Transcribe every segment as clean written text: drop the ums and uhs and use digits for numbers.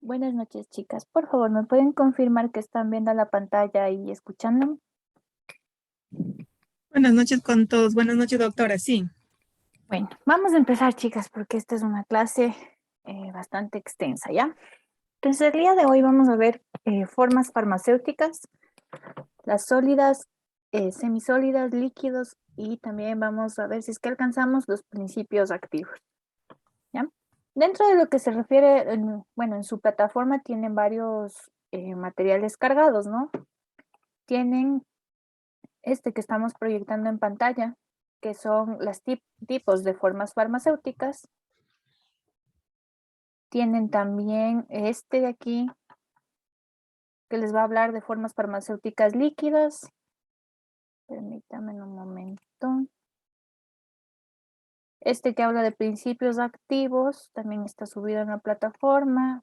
Buenas noches, chicas. Por favor, ¿me pueden confirmar que están viendo la pantalla y escuchando? Buenas noches con todos. Buenas noches, doctora. Sí. Bueno, vamos a empezar, chicas, porque esta es una clase bastante extensa, ¿ya? Entonces, el día de hoy vamos a ver formas farmacéuticas, las sólidas, semisólidas, líquidos, y también vamos a ver si es que alcanzamos los principios activos, ¿ya? Dentro de lo que se refiere, bueno, en su plataforma tienen varios materiales cargados, ¿no? Tienen este que estamos proyectando en pantalla, que son los tipos de formas farmacéuticas. Tienen también este de aquí, que les va a hablar de formas farmacéuticas líquidas. Permítanme un momento. Este que habla de principios activos, también está subido en la plataforma.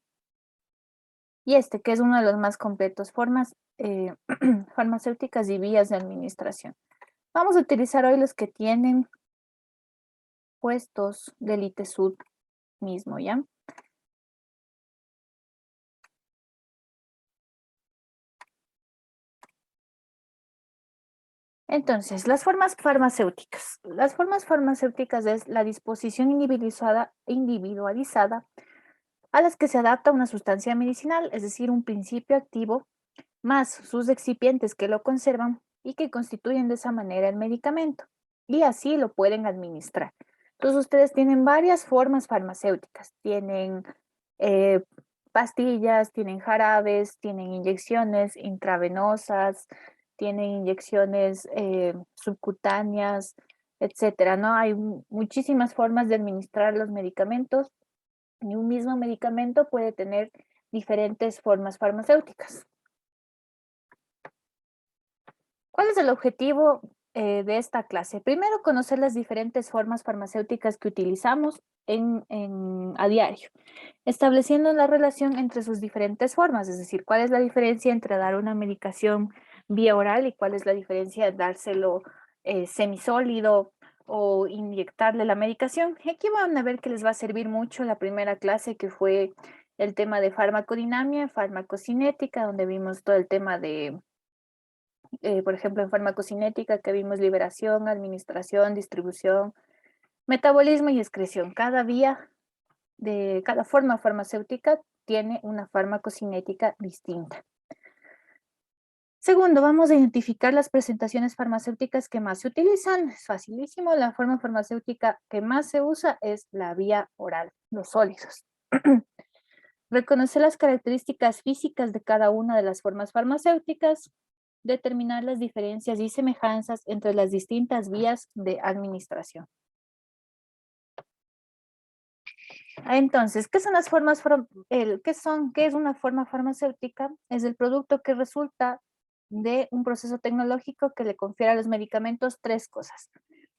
Y este que es uno de los más completos, formas farmacéuticas y vías de administración. Vamos a utilizar hoy los que tienen puestos del ITESUD mismo, ¿ya? Entonces, las formas farmacéuticas. Las formas farmacéuticas es la disposición individualizada a las que se adapta una sustancia medicinal, es decir, un principio activo, más sus excipientes que lo conservan y que constituyen de esa manera el medicamento. Y así lo pueden administrar. Entonces, ustedes tienen varias formas farmacéuticas. Tienen eh, pastillas, tienen jarabes, tienen inyecciones intravenosas, tienen inyecciones subcutáneas, etcétera, ¿no? Hay muchísimas formas de administrar los medicamentos y un mismo medicamento puede tener diferentes formas farmacéuticas. ¿Cuál es el objetivo de esta clase? Primero, conocer las diferentes formas farmacéuticas que utilizamos a diario, estableciendo la relación entre sus diferentes formas, es decir, cuál es la diferencia entre dar una medicación vía oral y cuál es la diferencia de dárselo semisólido o inyectarle la medicación. Aquí van a ver que les va a servir mucho la primera clase que fue el tema de farmacodinamia, farmacocinética, donde vimos todo el tema de por ejemplo, en farmacocinética que vimos liberación, administración, distribución, metabolismo y excreción. Cada vía de cada forma farmacéutica tiene una farmacocinética distinta. Segundo, vamos a identificar las presentaciones farmacéuticas que más se utilizan. Es facilísimo. La forma farmacéutica que más se usa es la vía oral, los sólidos. Reconocer las características físicas de cada una de las formas farmacéuticas, determinar las diferencias y semejanzas entre las distintas vías de administración. Entonces, ¿qué son las formas, qué es una forma farmacéutica? Es el producto que resulta de un proceso tecnológico que le confiere a los medicamentos tres cosas.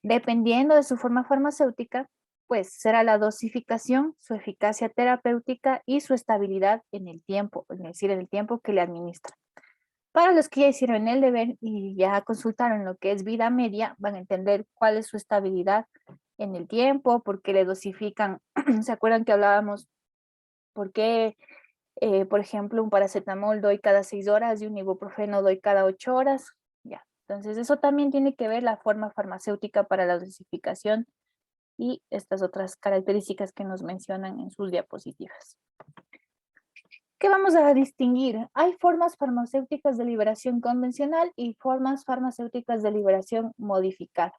Dependiendo de su forma farmacéutica, pues será la dosificación, su eficacia terapéutica y su estabilidad en el tiempo, es decir, en el tiempo que le administra. Para los que ya hicieron el deber y ya consultaron lo que es vida media, van a entender cuál es su estabilidad en el tiempo, por qué le dosifican. ¿Se acuerdan que hablábamos por qué, por ejemplo, un paracetamol doy cada 6 horas y un ibuprofeno doy cada 8 horas? Ya, entonces eso también tiene que ver la forma farmacéutica para la dosificación y estas otras características que nos mencionan en sus diapositivas. ¿Qué vamos a distinguir? Hay formas farmacéuticas de liberación convencional y formas farmacéuticas de liberación modificada.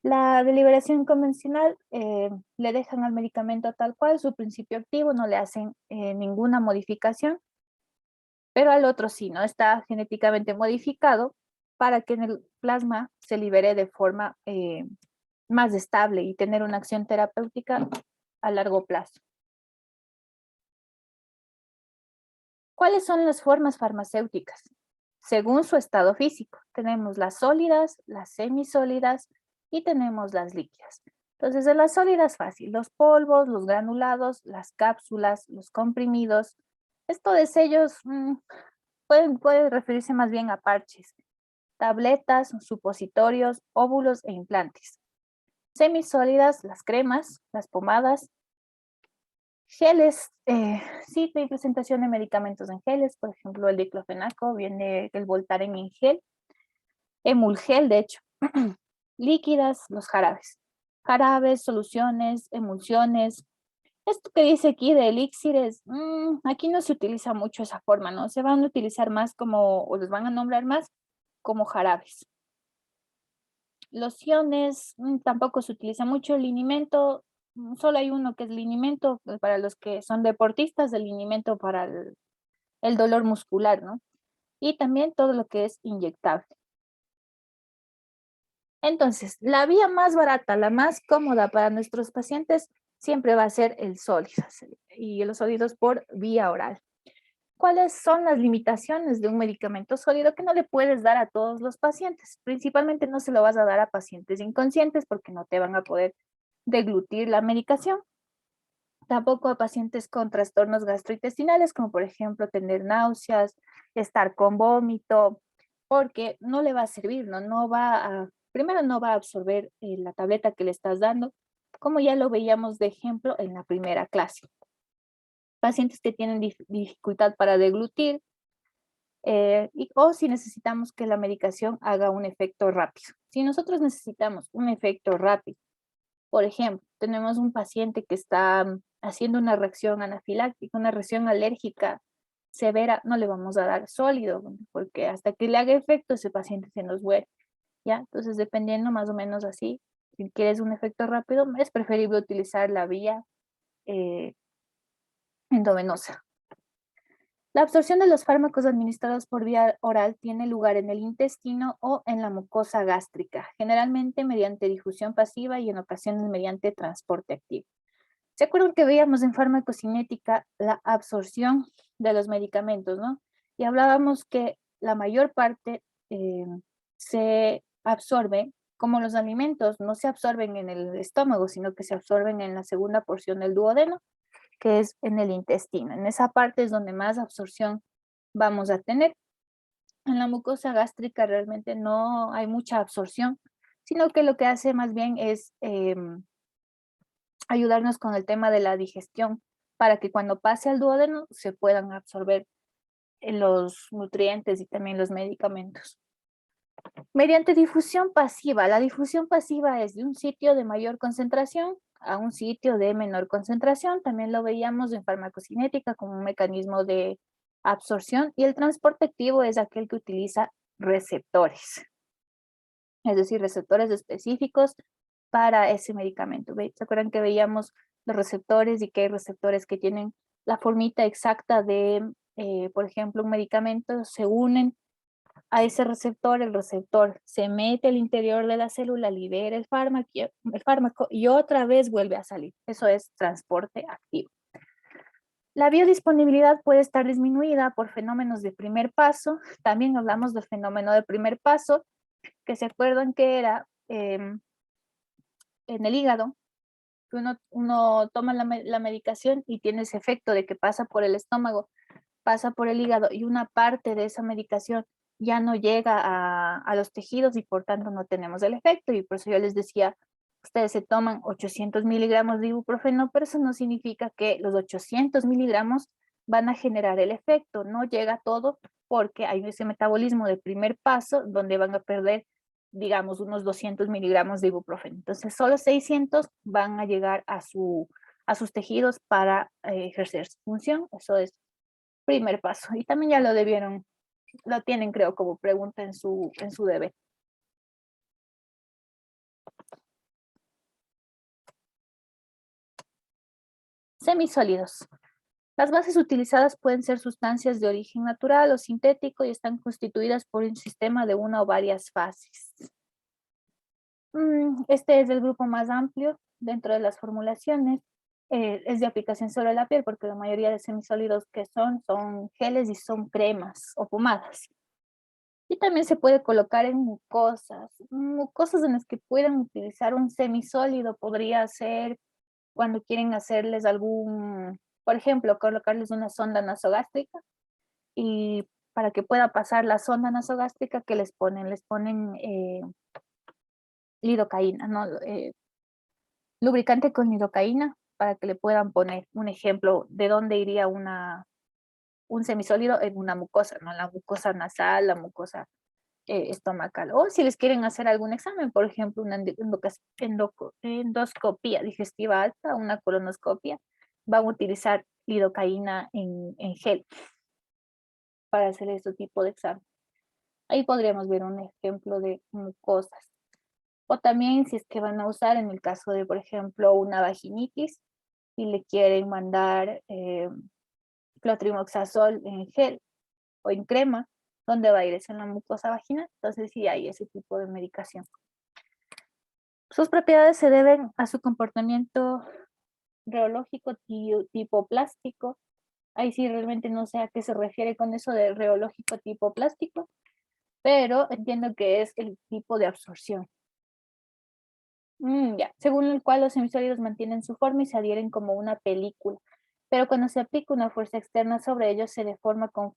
La de liberación convencional le dejan al medicamento tal cual, su principio activo, no le hacen ninguna modificación, pero al otro sí, ¿no? Está genéticamente modificado para que en el plasma se libere de forma más estable y tener una acción terapéutica a largo plazo. ¿Cuáles son las formas farmacéuticas? Según su estado físico, tenemos las sólidas, las semisólidas y tenemos las líquidas. Entonces, de las sólidas fácil, los polvos, los granulados, las cápsulas, los comprimidos. Esto de sellos puede referirse más bien a parches, tabletas, supositorios, óvulos e implantes. Semisólidas, las cremas, las pomadas, Geles, sí, hay presentación de medicamentos en geles, por ejemplo, el diclofenaco, viene el Voltaren en gel, emulgel, de hecho, líquidas, los jarabes. Jarabes, soluciones, emulsiones. Esto que dice aquí de elixires, aquí no se utiliza mucho esa forma, ¿no? Se van a utilizar más como, o los van a nombrar más como jarabes. Lociones, tampoco se utiliza mucho. Linimento, solo hay uno que es linimento para los que son deportistas, el linimento para el dolor muscular, ¿no? Y también todo lo que es inyectable. Entonces, la vía más barata, la más cómoda para nuestros pacientes siempre va a ser el sólido y los sólidos por vía oral. ¿Cuáles son las limitaciones de un medicamento sólido que no le puedes dar a todos los pacientes? Principalmente no se lo vas a dar a pacientes inconscientes porque no te van a poder deglutir la medicación. Tampoco a pacientes con trastornos gastrointestinales, como por ejemplo tener náuseas, estar con vómito, porque no le va a servir, ¿no? No va a, primero no va a absorber la tableta que le estás dando, como ya lo veíamos de ejemplo en la primera clase. Pacientes que tienen dificultad para deglutir, o si necesitamos que la medicación haga un efecto rápido. Si nosotros necesitamos un efecto rápido, por ejemplo, tenemos un paciente que está haciendo una reacción anafiláctica, una reacción alérgica severa, no le vamos a dar sólido, porque hasta que le haga efecto ese paciente se nos muere, ¿ya? Entonces, dependiendo más o menos así, si quieres un efecto rápido, es preferible utilizar la vía eh, endovenosa. La absorción de los fármacos administrados por vía oral tiene lugar en el intestino o en la mucosa gástrica, generalmente mediante difusión pasiva y en ocasiones mediante transporte activo. ¿Se acuerdan que veíamos en farmacocinética la absorción de los medicamentos, no? Y hablábamos que la mayor parte se absorbe, como los alimentos no se absorben en el estómago, sino que se absorben en la segunda porción del duodeno, que es en el intestino. En esa parte es donde más absorción vamos a tener. En la mucosa gástrica realmente no hay mucha absorción, sino que lo que hace más bien es ayudarnos con el tema de la digestión para que cuando pase al duodeno se puedan absorber los nutrientes y también los medicamentos. Mediante difusión pasiva. La difusión pasiva es de un sitio de mayor concentración a un sitio de menor concentración. También lo veíamos en farmacocinética como un mecanismo de absorción y el transporte activo es aquel que utiliza receptores, es decir, receptores específicos para ese medicamento. ¿Se acuerdan que veíamos los receptores y que hay receptores que tienen la formita exacta de, por ejemplo, un medicamento, se unen a ese receptor, el receptor se mete al interior de la célula, libera el fármaco y otra vez vuelve a salir. Eso es transporte activo. La biodisponibilidad puede estar disminuida por fenómenos de primer paso. También hablamos del fenómeno de primer paso, que se acuerdan que era en el hígado, que uno toma la medicación y tiene ese efecto de que pasa por el estómago, pasa por el hígado y una parte de esa medicación ya no llega a los tejidos y por tanto no tenemos el efecto. Y por eso yo les decía, ustedes se toman 800 miligramos de ibuprofeno, pero eso no significa que los 800 miligramos van a generar el efecto, no llega todo porque hay ese metabolismo de primer paso donde van a perder, digamos, unos 200 miligramos de ibuprofeno. Entonces, solo 600 van a llegar a sus tejidos para ejercer su función. Eso es primer paso. Y también ya lo tienen creo como pregunta en su deber. Semisólidos. Las bases utilizadas pueden ser sustancias de origen natural o sintético y están constituidas por un sistema de una o varias fases. Este es el grupo más amplio dentro de las formulaciones. Es de aplicación sobre la piel porque la mayoría de semisólidos que son geles y son cremas o pomadas. Y también se puede colocar en mucosas en las que puedan utilizar un semisólido. Podría ser cuando quieren hacerles por ejemplo, colocarles una sonda nasogástrica y para que pueda pasar la sonda nasogástrica que les ponen lidocaína, ¿no? Lubricante con lidocaína para que le puedan poner un ejemplo de dónde iría un semisólido en una mucosa, ¿no? La mucosa nasal, la mucosa estomacal. O si les quieren hacer algún examen, por ejemplo, una endoscopía digestiva alta, una colonoscopia, van a utilizar lidocaína en gel para hacer este tipo de examen. Ahí podríamos ver un ejemplo de mucosas. O también si es que van a usar en el caso de, por ejemplo, una vaginitis y le quieren mandar clotrimazole en gel o en crema, ¿dónde va a ir? Es en la mucosa vaginal. Entonces sí hay ese tipo de medicación. Sus propiedades se deben a su comportamiento reológico tipo plástico. Ahí sí realmente no sé a qué se refiere con eso de reológico tipo plástico, pero entiendo que es el tipo de absorción. Ya, según el cual los hemisférios mantienen su forma y se adhieren como una película, pero cuando se aplica una fuerza externa sobre ellos se deforma con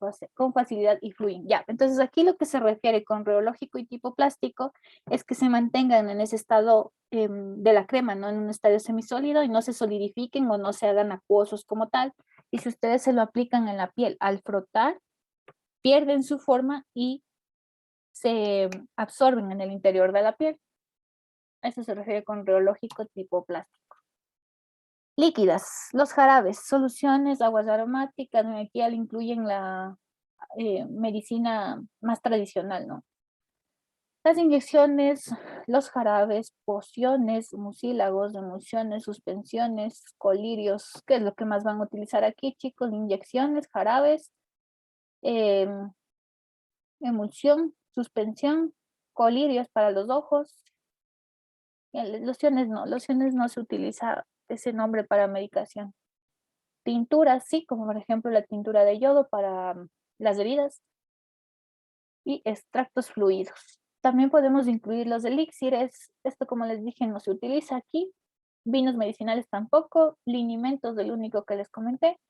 facilidad y fluyen. Ya, entonces aquí lo que se refiere con reológico y tipo plástico es que se mantengan en ese estado de la crema, ¿no? En un estadio semisólido y no se solidifiquen o no se hagan acuosos como tal. Y si ustedes se lo aplican en la piel al frotar, pierden su forma y se absorben en el interior de la piel. A eso se refiere con reológico tipo plástico. Líquidas, los jarabes, soluciones, aguas aromáticas, aquí ya le incluyen la medicina más tradicional, ¿no? Las inyecciones, los jarabes, pociones, mucílagos, emulsiones, suspensiones, colirios, ¿qué es lo que más van a utilizar aquí, chicos? Inyecciones, jarabes, emulsión, suspensión, colirios para los ojos. Lociones no se utiliza ese nombre para medicación. Tinturas, sí, como por ejemplo la tintura de yodo para las heridas y extractos fluidos. También podemos incluir los elixires, esto como les dije no se utiliza aquí, vinos medicinales tampoco, linimentos del único que les comenté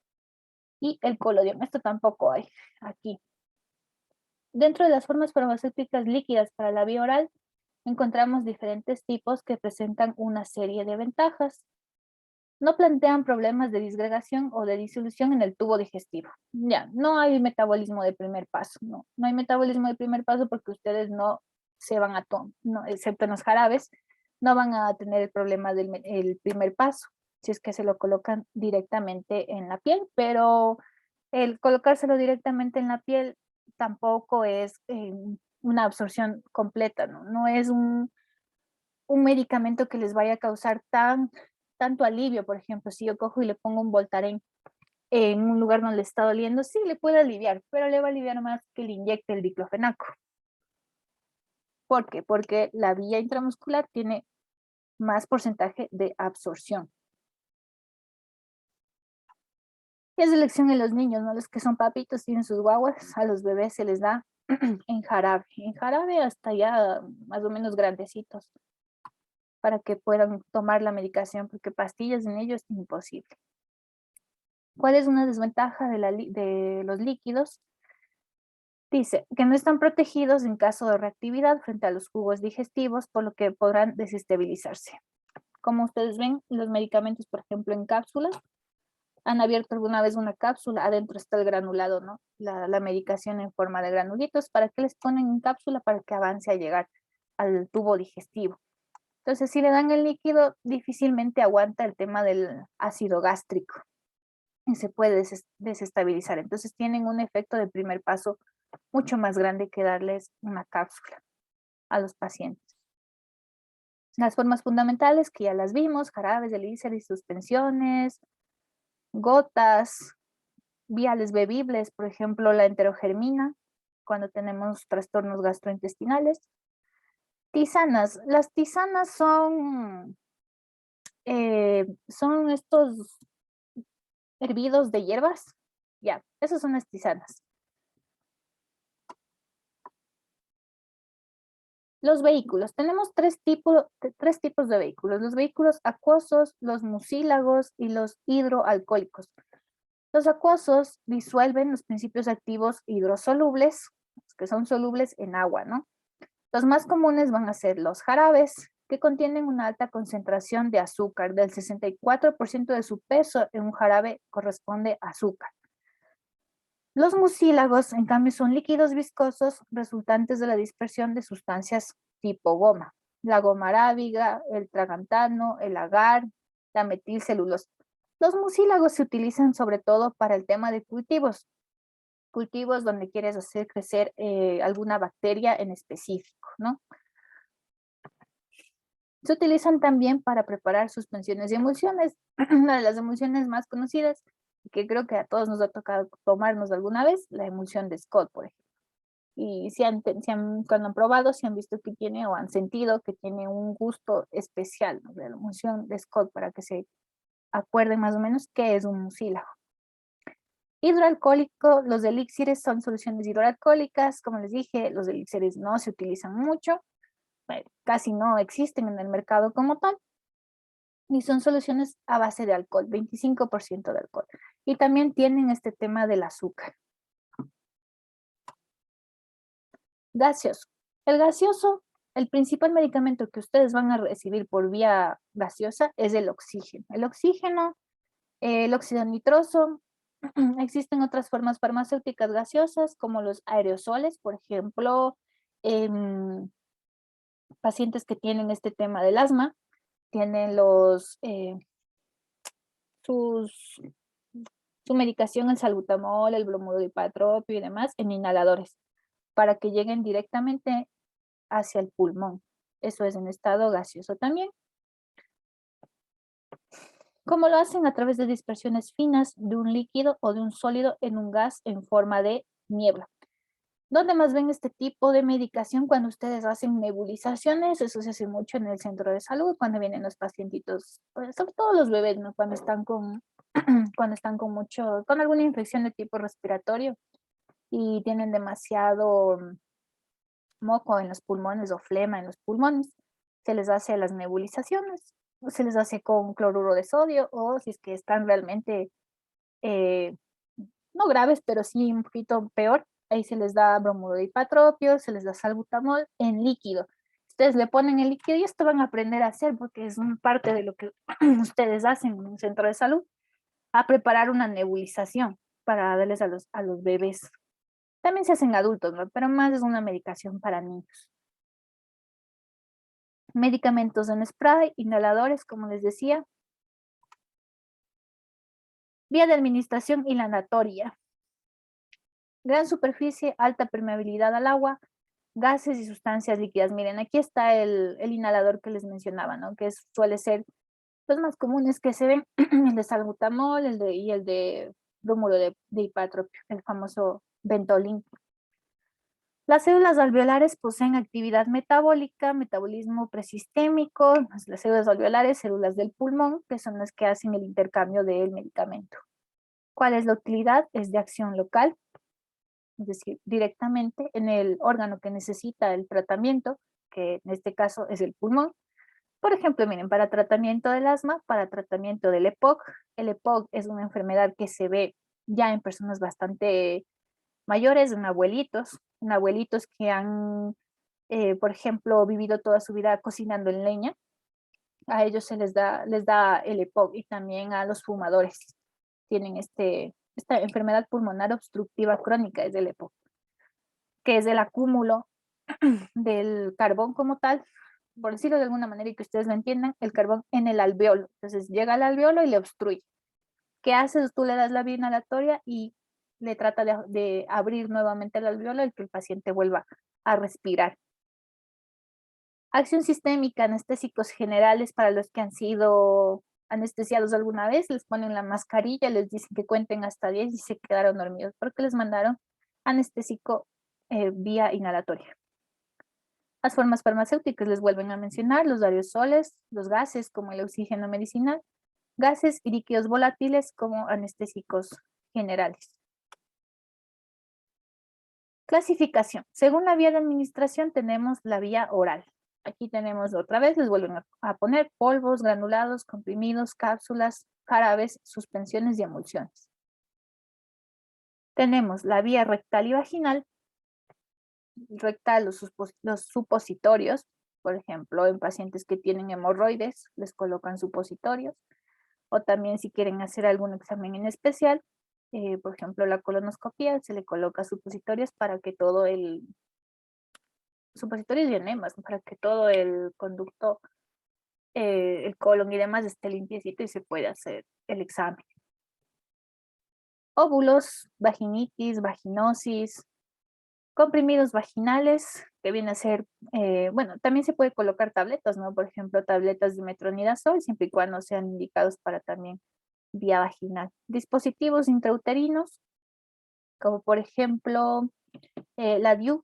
y el colodión, esto tampoco hay aquí. Dentro de las formas farmacéuticas líquidas para la vía oral, encontramos diferentes tipos que presentan una serie de ventajas. No plantean problemas de disgregación o de disolución en el tubo digestivo. Ya, no hay metabolismo de primer paso, no hay metabolismo de primer paso porque ustedes no se van a tomar, no, excepto en los jarabes, no van a tener el problema del el primer paso, si es que se lo colocan directamente en la piel, pero el colocárselo directamente en la piel tampoco es una absorción completa, no es un medicamento que les vaya a causar tanto alivio. Por ejemplo, si yo cojo y le pongo un Voltaren en un lugar donde le está doliendo, sí le puede aliviar, pero le va a aliviar más que le inyecte el diclofenaco. ¿Por qué? Porque la vía intramuscular tiene más porcentaje de absorción. Y es elección en los niños, ¿no? Los que son papitos tienen sus guaguas, a los bebés se les da en jarabe hasta ya más o menos grandecitos, para que puedan tomar la medicación, porque pastillas en ellos es imposible. ¿Cuál es una desventaja de los líquidos? Dice que no están protegidos en caso de reactividad frente a los jugos digestivos, por lo que podrán desestabilizarse. Como ustedes ven, los medicamentos, por ejemplo, en cápsulas, han abierto alguna vez una cápsula, adentro está el granulado, ¿no? La medicación en forma de granulitos. ¿Para qué les ponen en cápsula? Para que avance a llegar al tubo digestivo. Entonces, si le dan el líquido, difícilmente aguanta el tema del ácido gástrico y se puede desestabilizar. Entonces, tienen un efecto de primer paso mucho más grande que darles una cápsula a los pacientes. Las formas fundamentales que ya las vimos, jarabes, elixires, suspensiones, gotas, viales bebibles, por ejemplo, la enterogermina, cuando tenemos trastornos gastrointestinales. Tisanas. Las tisanas son estos hervidos de hierbas. Ya, esas son las tisanas. Los vehículos. Tenemos tres tipos de vehículos. Los vehículos acuosos, los mucílagos y los hidroalcohólicos. Los acuosos disuelven los principios activos hidrosolubles, que son solubles en agua, ¿no? Los más comunes van a ser los jarabes, que contienen una alta concentración de azúcar. Del 64% de su peso en un jarabe corresponde a azúcar. Los mucílagos, en cambio, son líquidos viscosos resultantes de la dispersión de sustancias tipo goma. La goma arábiga, el tragantano, el agar, la metilcelulosa. Los mucílagos se utilizan sobre todo para el tema de cultivos donde quieres hacer crecer alguna bacteria en específico, ¿no? Se utilizan también para preparar suspensiones y emulsiones. Una de las emulsiones más conocidas, que creo que a todos nos ha tocado tomarnos alguna vez, la emulsión de Scott, por ejemplo. Y cuando han probado, si han visto que tiene o han sentido que tiene un gusto especial, ¿no?, de la emulsión de Scott, para que se acuerden más o menos qué es un mucílago. Hidroalcohólico, los elixires son soluciones hidroalcohólicas. Como les dije, los elixires no se utilizan mucho, casi no existen en el mercado como tal, y son soluciones a base de alcohol, 25% de alcohol. Y también tienen este tema del azúcar. Gaseoso. El gaseoso, el principal medicamento que ustedes van a recibir por vía gaseosa es el oxígeno. El oxígeno, el óxido nitroso. Existen otras formas farmacéuticas gaseosas como los aerosoles, por ejemplo, pacientes que tienen este tema del asma, tienen sus, su medicación, el salbutamol, el bromuro de ipatropio y demás, en inhaladores, para que lleguen directamente hacia el pulmón. Eso es en estado gaseoso también. Como lo hacen a través de dispersiones finas de un líquido o de un sólido en un gas en forma de niebla. ¿Dónde más ven este tipo de medicación? Cuando ustedes hacen nebulizaciones, eso se hace mucho en el centro de salud, cuando vienen los pacientitos, pues, sobre todo los bebés, ¿no? Cuando están cuando están con alguna infección de tipo respiratorio y tienen demasiado moco en los pulmones o flema en los pulmones, se les hace las nebulizaciones, o se les hace con cloruro de sodio, o si es que están realmente eh, no graves, pero sí un poquito peor, ahí se les da bromuro de ipatropio, se les da salbutamol en líquido. Ustedes le ponen el líquido y esto van a aprender a hacer porque es una parte de lo que ustedes hacen en un centro de salud, a preparar una nebulización para darles a los bebés. También se hacen adultos, ¿no? Pero más es una medicación para niños. Medicamentos en spray, inhaladores, como les decía. Vía de administración inhalatoria. Gran superficie, alta permeabilidad al agua, gases y sustancias líquidas. Miren, aquí está el inhalador que les mencionaba, ¿no? Que suele ser los más comunes que se ven, el de salbutamol, y el de bromuro de ipatropio, el famoso Ventolin. Las células alveolares poseen actividad metabólica, metabolismo presistémico, las células alveolares, células del pulmón, que son las que hacen el intercambio del medicamento. ¿Cuál es la utilidad? Es de acción local, es decir, directamente en el órgano que necesita el tratamiento, que en este caso es el pulmón. Por ejemplo, miren, para tratamiento del asma, para tratamiento del EPOC. El EPOC es una enfermedad que se ve ya en personas bastante mayores, en abuelitos que han, por ejemplo, vivido toda su vida cocinando en leña. A ellos les da el EPOC, y también a los fumadores tienen esta enfermedad pulmonar obstructiva crónica, es el EPOC, que es el acúmulo del carbón como tal, por decirlo de alguna manera y que ustedes lo entiendan, el carbón en el alveolo. Entonces llega al alveolo y le obstruye. ¿Qué haces? Tú le das la vía inhalatoria y le trata de abrir nuevamente el alveolo y que el paciente vuelva a respirar. Acción sistémica, anestésicos generales para los que han sido anestesiados alguna vez, les ponen la mascarilla, les dicen que cuenten hasta 10 y se quedaron dormidos porque les mandaron anestésico vía inhalatoria. Las formas farmacéuticas les vuelven a mencionar, los aerosoles, los gases como el oxígeno medicinal, gases y líquidos volátiles como anestésicos generales. Clasificación. Según la vía de administración tenemos la vía oral. Aquí tenemos otra vez, les vuelven a poner polvos, granulados, comprimidos, cápsulas, jarabes, suspensiones y emulsiones. Tenemos la vía rectal y vaginal. Rectal, los supositorios, Por ejemplo, en pacientes que tienen hemorroides, les colocan supositorios. O también si quieren hacer algún examen en especial, por ejemplo, la colonoscopia, se le coloca supositorios para que todo supositorios y enemas, para que todo el conducto, el colon y demás esté limpiecito y se puede hacer el examen. Óvulos, vaginitis, vaginosis, comprimidos vaginales, que viene a ser, bueno, también se puede colocar tabletas, ¿no? Por ejemplo, tabletas de metronidazol, siempre y cuando sean indicados para también vía vaginal. Dispositivos intrauterinos, como por ejemplo la DIU,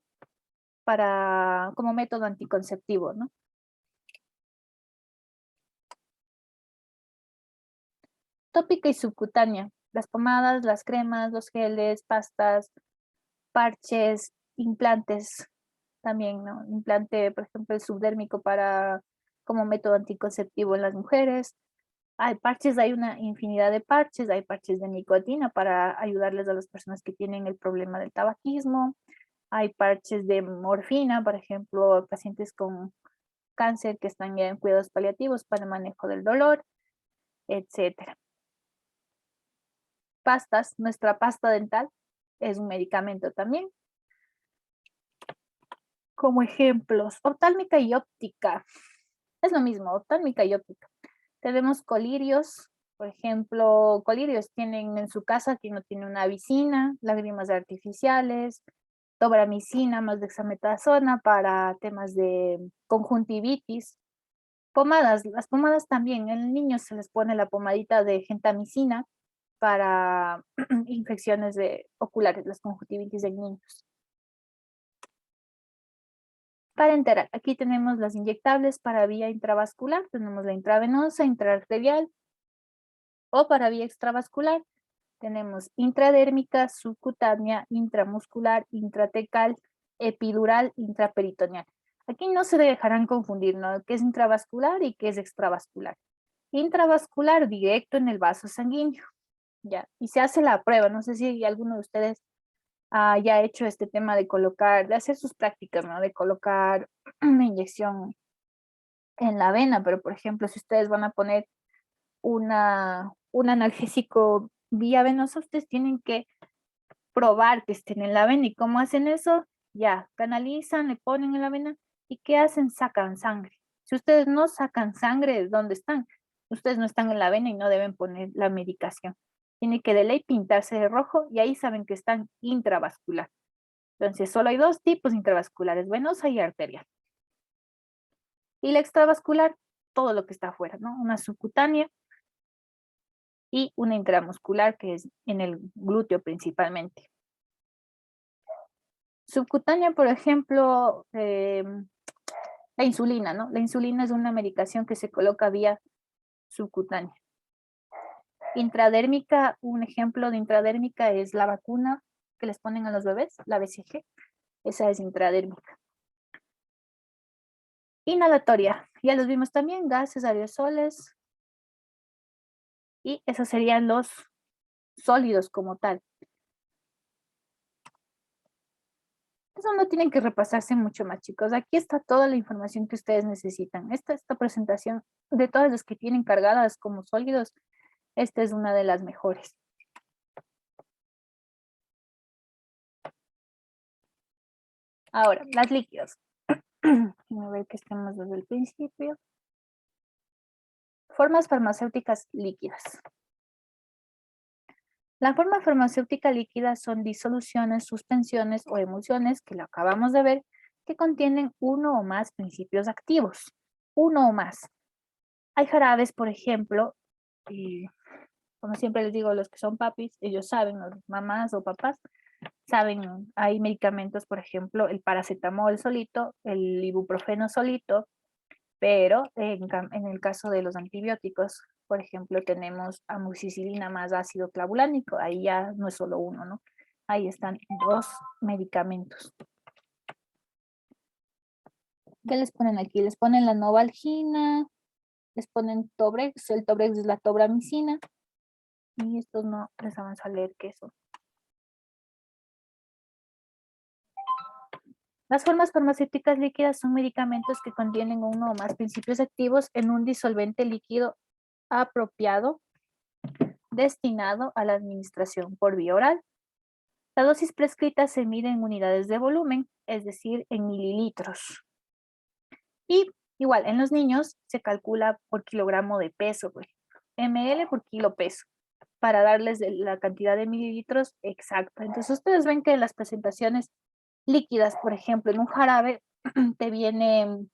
como método anticonceptivo, ¿no? Tópica y subcutánea, las pomadas, las cremas, los geles, pastas, parches, implantes también, ¿no? Implante, por ejemplo, el subdérmico como método anticonceptivo en las mujeres. Hay parches, hay una infinidad de parches, hay parches de nicotina para ayudarles a las personas que tienen el problema del tabaquismo. Hay parches de morfina, por ejemplo, pacientes con cáncer que están ya en cuidados paliativos para el manejo del dolor, etcétera. Pastas, nuestra pasta dental es un medicamento también. Como ejemplos, oftálmica y óptica. Es lo mismo, oftálmica y óptica. Tenemos colirios, por ejemplo, colirios tienen en su casa quien no tiene una vicina, lágrimas artificiales, tobramicina más dexametasona para temas de conjuntivitis. Pomadas, las pomadas también, en niños se les pone la pomadita de gentamicina para infecciones oculares, las conjuntivitis en niños. Para enterar, aquí tenemos las inyectables para vía intravascular, tenemos la intravenosa, intraarterial, o para vía extravascular, tenemos intradérmica, subcutánea, intramuscular, intratecal, epidural, intraperitoneal. Aquí no se dejarán confundir, ¿no? ¿Qué es intravascular y qué es extravascular? Intravascular, directo en el vaso sanguíneo, ¿ya? Y se hace la prueba, no sé si alguno de ustedes ya hecho este tema de hacer sus prácticas, ¿no? De colocar una inyección en la vena, pero por ejemplo, si ustedes van a poner un analgésico vía venosa, ustedes tienen que probar que estén en la vena. ¿Y cómo hacen eso? Ya, canalizan, le ponen en la vena. ¿Y qué hacen? Sacan sangre. Si ustedes no sacan sangre, ¿dónde están? Ustedes no están en la vena y no deben poner la medicación. Tiene que de ley pintarse de rojo y ahí saben que están intravascular. Entonces, solo hay dos tipos intravasculares, venosa y arterial. Y la extravascular, todo lo que está afuera, ¿no? Una subcutánea y una intramuscular, que es en el glúteo principalmente. Subcutánea, por ejemplo, la insulina, ¿no? La insulina es una medicación que se coloca vía subcutánea. Intradérmica, un ejemplo de intradérmica es la vacuna que les ponen a los bebés, la BCG, esa es intradérmica. Inhalatoria, ya los vimos también, gases, aerosoles, y esos serían los sólidos como tal. Eso no tienen que repasarse mucho más, chicos. Aquí está toda la información que ustedes necesitan. Esta presentación, de todas las que tienen cargadas como sólidos, esta es una de las mejores. Ahora, las líquidos. A ver que estemos desde el principio. Formas farmacéuticas líquidas. La forma farmacéutica líquida son disoluciones, suspensiones o emulsiones, que lo acabamos de ver, que contienen uno o más principios activos. Uno o más. Hay jarabes, por ejemplo, y como siempre les digo, los que son papis, ellos saben, los mamás o papás, saben, hay medicamentos, por ejemplo, el paracetamol solito, el ibuprofeno solito, pero en el caso de los antibióticos, por ejemplo, tenemos amoxicilina más ácido clavulánico, ahí ya no es solo uno, ¿no? Ahí están dos medicamentos. ¿Qué les ponen aquí? Les ponen la novalgina, les ponen Tobrex, el Tobrex es la tobramicina, y estos no les vamos a leer qué son. Las formas farmacéuticas líquidas son medicamentos que contienen uno o más principios activos en un disolvente líquido apropiado destinado a la administración por vía oral. La dosis prescrita se mide en unidades de volumen, es decir, en mililitros. Y igual, en los niños se calcula por kilogramo de peso, por ejemplo, ml por kilo peso, para darles la cantidad de mililitros exacta. Entonces, ustedes ven que en las presentaciones líquidas, por ejemplo, en un jarabe te viene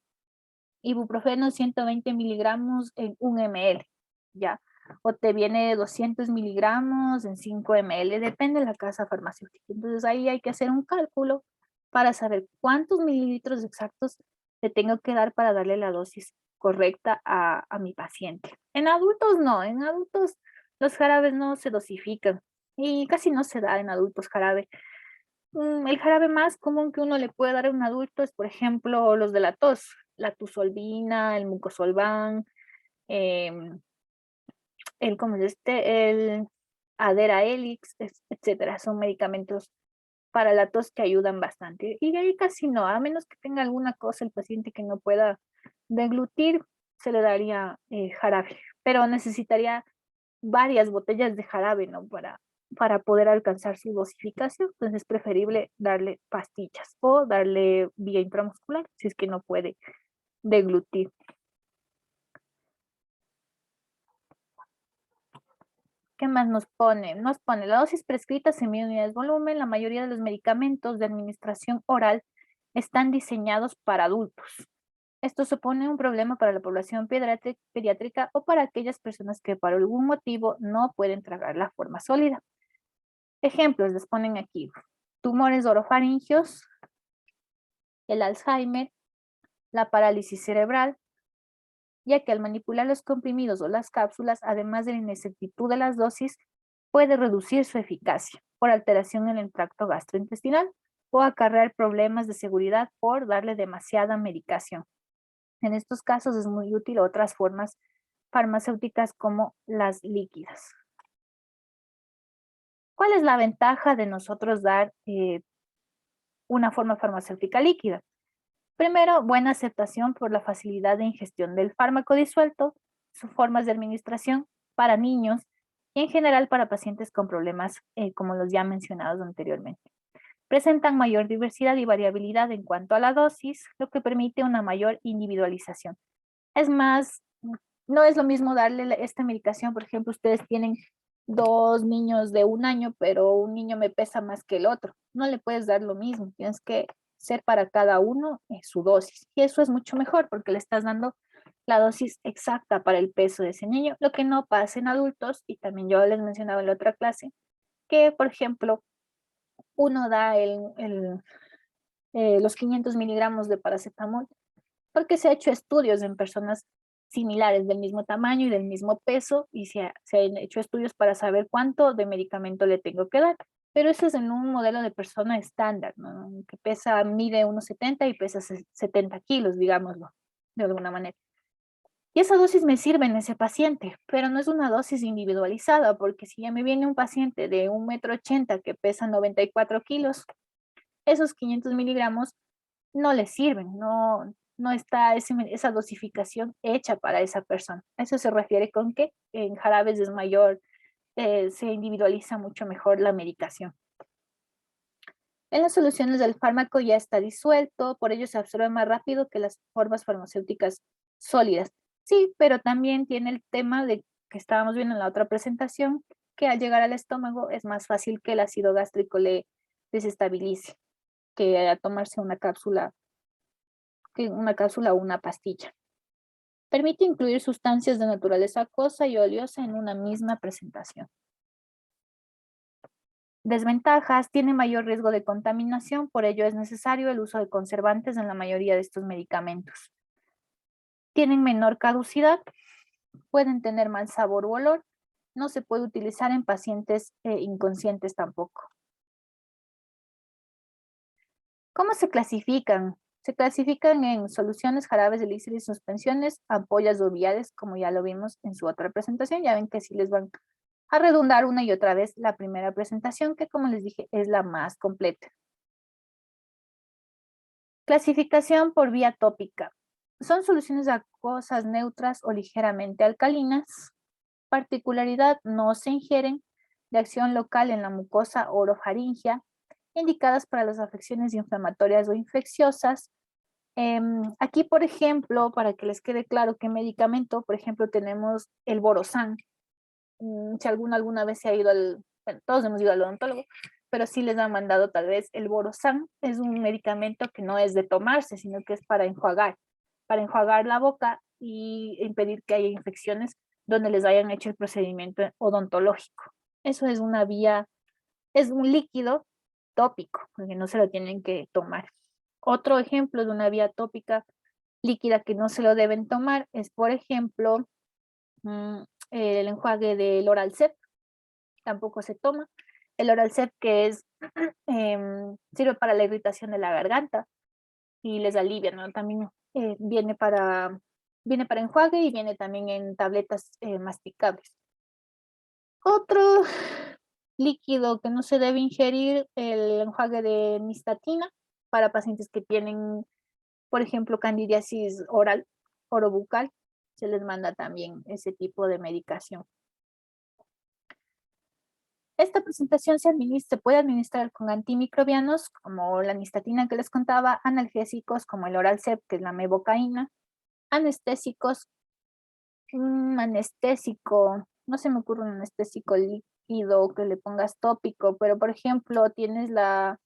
ibuprofeno 120 miligramos en 1 ml, ¿ya? O te viene 200 miligramos en 5 ml, depende de la casa farmacéutica. Entonces ahí hay que hacer un cálculo para saber cuántos mililitros exactos le tengo que dar para darle la dosis correcta a mi paciente. En adultos no, en adultos los jarabes no se dosifican y casi no se da en adultos jarabe. El jarabe más común que uno le puede dar a un adulto es, por ejemplo, los de la tos, la tusolbina, el mucosolvan, em, ¿cómo es este? El Adera Helix, etcétera. Son medicamentos para la tos que ayudan bastante. Y de ahí casi no, a menos que tenga alguna cosa el paciente que no pueda deglutir, se le daría jarabe, pero necesitaría varias botellas de jarabe, ¿no? Para poder alcanzar su dosificación. Entonces es preferible darle pastillas o darle vía intramuscular si es que no puede deglutir. ¿Qué más nos pone? Nos pone la dosis prescrita en unidades de volumen. La mayoría de los medicamentos de administración oral están diseñados para adultos. Esto supone un problema para la población pediátrica o para aquellas personas que por algún motivo no pueden tragar la forma sólida. Ejemplos les ponen aquí: tumores orofaringios, el Alzheimer, la parálisis cerebral, ya que al manipular los comprimidos o las cápsulas, además de la inexactitud de las dosis, puede reducir su eficacia por alteración en el tracto gastrointestinal o acarrear problemas de seguridad por darle demasiada medicación. En estos casos es muy útil otras formas farmacéuticas como las líquidas. ¿Cuál es la ventaja de nosotros dar una forma farmacéutica líquida? Primero, buena aceptación por la facilidad de ingestión del fármaco disuelto, sus formas de administración para niños y en general para pacientes con problemas como los ya mencionados anteriormente. Presentan mayor diversidad y variabilidad en cuanto a la dosis, lo que permite una mayor individualización. Es más, no es lo mismo darle esta medicación, por ejemplo, ustedes tienen dos niños de 1 año, pero un niño me pesa más que el otro. No le puedes dar lo mismo, tienes que ser para cada uno su dosis. Y eso es mucho mejor porque le estás dando la dosis exacta para el peso de ese niño, lo que no pasa en adultos, y también yo les mencionaba en la otra clase, que por ejemplo, uno da los 500 miligramos de paracetamol porque se ha hecho estudios en personas similares del mismo tamaño y del mismo peso y se han hecho estudios para saber cuánto de medicamento le tengo que dar. Pero eso es en un modelo de persona estándar, ¿no? Que mide 1,70 y pesa 70 kilos, digámoslo, de alguna manera. Y esa dosis me sirve en ese paciente, pero no es una dosis individualizada, porque si ya me viene un paciente de 1,80 m que pesa 94 kilos, esos 500 miligramos no le sirven, no está esa dosificación hecha para esa persona. Eso se refiere con que en jarabes es mayor, se individualiza mucho mejor la medicación. En las soluciones del fármaco ya está disuelto, por ello se absorbe más rápido que las formas farmacéuticas sólidas. Sí, pero también tiene el tema de que estábamos viendo en la otra presentación, que al llegar al estómago es más fácil que el ácido gástrico le desestabilice que a tomarse una cápsula o una pastilla. Permite incluir sustancias de naturaleza acuosa y oleosa en una misma presentación. Desventajas: tiene mayor riesgo de contaminación, por ello es necesario el uso de conservantes en la mayoría de estos medicamentos. Tienen menor caducidad, pueden tener mal sabor u olor, no se puede utilizar en pacientes inconscientes tampoco. ¿Cómo se clasifican? Se clasifican en soluciones, jarabes, elixires y suspensiones, ampollas o viales, como ya lo vimos en su otra presentación. Ya ven que sí les van a redundar una y otra vez la primera presentación, que como les dije es la más completa. Clasificación por vía tópica. Son soluciones acuosas neutras o ligeramente alcalinas. Particularidad, no se ingieren, de acción local en la mucosa orofaringea, indicadas para las afecciones inflamatorias o infecciosas. Aquí, por ejemplo, para que les quede claro qué medicamento, por ejemplo, tenemos el Borosan. Si alguna vez se ha ido bueno, todos hemos ido al odontólogo, pero sí les han mandado tal vez el Borosan. Es un medicamento que no es de tomarse, sino que es para enjuagar la boca y impedir que haya infecciones donde les hayan hecho el procedimiento odontológico. Eso es una vía, es un líquido tópico, porque no se lo tienen que tomar. Otro ejemplo de una vía tópica líquida que no se lo deben tomar es, por ejemplo, el enjuague del Oral-C, tampoco se toma. El Oral-C que es, sirve para la irritación de la garganta y les alivia, ¿no? También viene para enjuague y viene también en tabletas masticables. Otro líquido que no se debe ingerir, el enjuague de nistatina para pacientes que tienen, por ejemplo, candidiasis oral, orobucal, se les manda también ese tipo de medicación. Esta presentación se puede administrar con antimicrobianos, como la nistatina que les contaba, analgésicos como el Oral-C, que es la mebocaína, anestésicos, anestésico, no se me ocurre un anestésico líquido que le pongas tópico, pero por ejemplo tienes la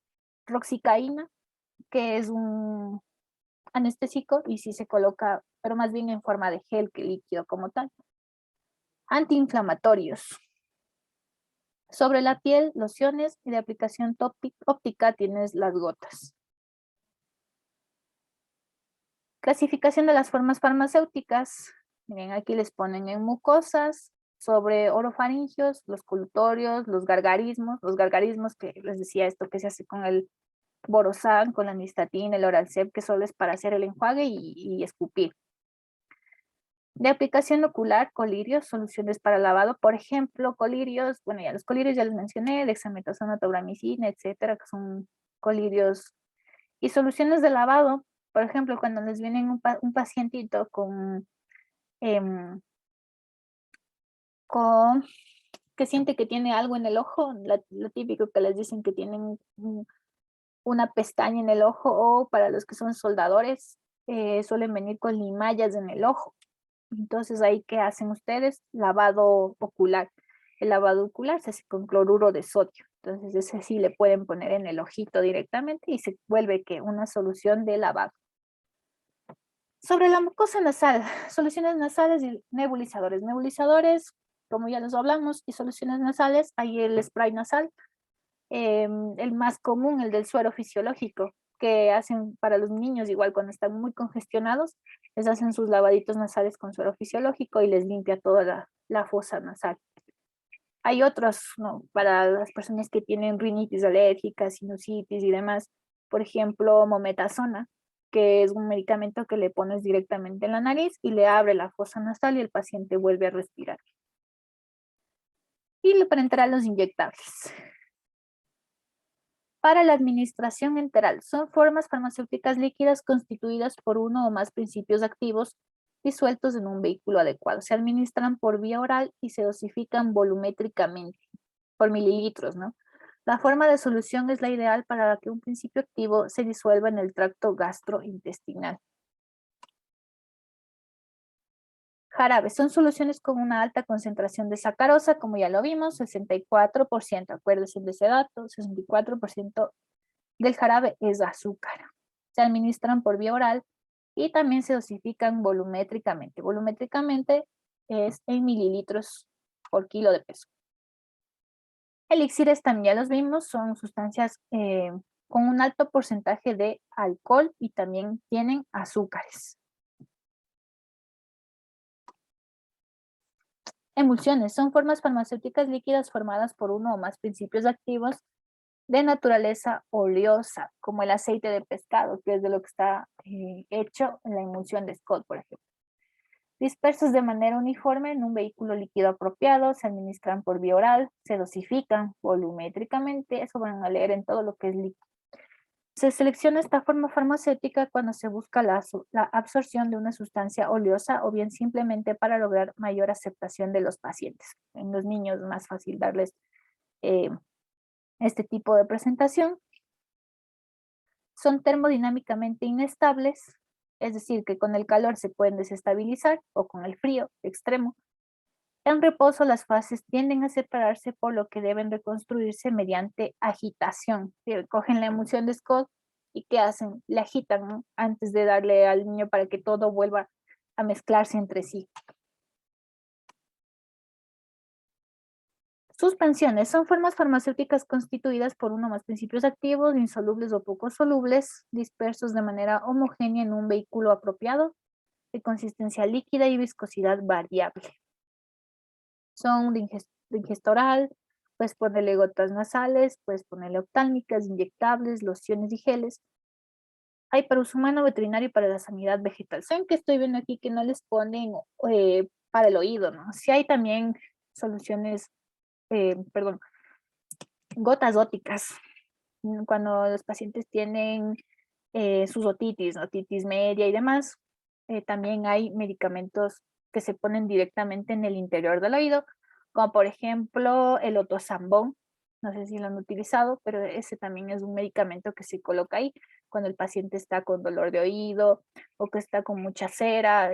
roxicaína, que es un anestésico y sí se coloca, pero más bien en forma de gel que líquido como tal. Antiinflamatorios. Sobre la piel, lociones y de aplicación óptica tienes las gotas. Clasificación de las formas farmacéuticas. Miren, aquí les ponen en mucosas, sobre orofaringios, los colutorios, los gargarismos que les decía esto que se hace con el Borosan, con la nistatina, el Oral-C, que solo es para hacer el enjuague y escupir. De aplicación ocular, colirios, soluciones para lavado, por ejemplo, colirios, bueno, ya los colirios ya les mencioné, dexametasona, tobramicina, etcétera, que son colirios. Y soluciones de lavado, por ejemplo, cuando les viene un pacientito con que siente que tiene algo en el ojo, lo típico que les dicen que tienen una pestaña en el ojo, o para los que son soldadores, suelen venir con limallas en el ojo. Entonces, ahí, ¿qué hacen ustedes? Lavado ocular. El lavado ocular se hace con cloruro de sodio. Entonces, ese sí le pueden poner en el ojito directamente y se vuelve que una solución de lavado. Sobre la mucosa nasal, soluciones nasales y nebulizadores. Nebulizadores, como ya les hablamos, y soluciones nasales, hay el spray nasal, el más común, el del suero fisiológico, que hacen para los niños, igual cuando están muy congestionados, les hacen sus lavaditos nasales con suero fisiológico y les limpia toda la fosa nasal. Hay otros, ¿no?, para las personas que tienen rinitis alérgica, sinusitis y demás, por ejemplo, mometasona, que es un medicamento que le pones directamente en la nariz y le abre la fosa nasal y el paciente vuelve a respirar. Y para entrar a los inyectables. Para la administración enteral, son formas farmacéuticas líquidas constituidas por uno o más principios activos disueltos en un vehículo adecuado. Se administran por vía oral y se dosifican volumétricamente, por mililitros, ¿no? La forma de solución es la ideal para que un principio activo se disuelva en el tracto gastrointestinal. Jarabes son soluciones con una alta concentración de sacarosa, como ya lo vimos, 64%, acuérdense de ese dato, 64% del jarabe es azúcar. Se administran por vía oral y también se dosifican volumétricamente. Volumétricamente es en mililitros por kilo de peso. Elixires también ya los vimos, son sustancias con un alto porcentaje de alcohol y también tienen azúcares. Emulsiones son formas farmacéuticas líquidas formadas por uno o más principios activos de naturaleza oleosa, como el aceite de pescado, que es de lo que está hecho en la emulsión de Scott, por ejemplo. Dispersos de manera uniforme en un vehículo líquido apropiado, se administran por vía oral, se dosifican volumétricamente, eso van a leer en todo lo que es líquido. Se selecciona esta forma farmacéutica cuando se busca la absorción de una sustancia oleosa o bien simplemente para lograr mayor aceptación de los pacientes. En los niños es más fácil darles eh, este tipo de presentación. Son termodinámicamente inestables, es decir, que con el calor se pueden desestabilizar o con el frío extremo. En reposo, las fases tienden a separarse, por lo que deben reconstruirse mediante agitación. Cogen la emulsión de Scott y ¿qué hacen? Le agitan, ¿no? Antes de darle al niño para que todo vuelva a mezclarse entre sí. Suspensiones son formas farmacéuticas constituidas por uno o más principios activos, insolubles o poco solubles, dispersos de manera homogénea en un vehículo apropiado, de consistencia líquida y viscosidad variable. Son de ingesta oral, puedes ponerle gotas nasales, puedes ponerle oftálmicas, inyectables, lociones y geles. Hay para uso humano, veterinario y para la sanidad vegetal. Saben que estoy viendo aquí que no les ponen para el oído, ¿no? Sí hay también soluciones, perdón, gotas óticas. Cuando los pacientes tienen sus otitis, otitis media y demás, también hay medicamentos que se ponen directamente en el interior del oído, como por ejemplo el otosambón. No sé si lo han utilizado, pero ese también es un medicamento que se coloca ahí cuando el paciente está con dolor de oído o que está con mucha cera,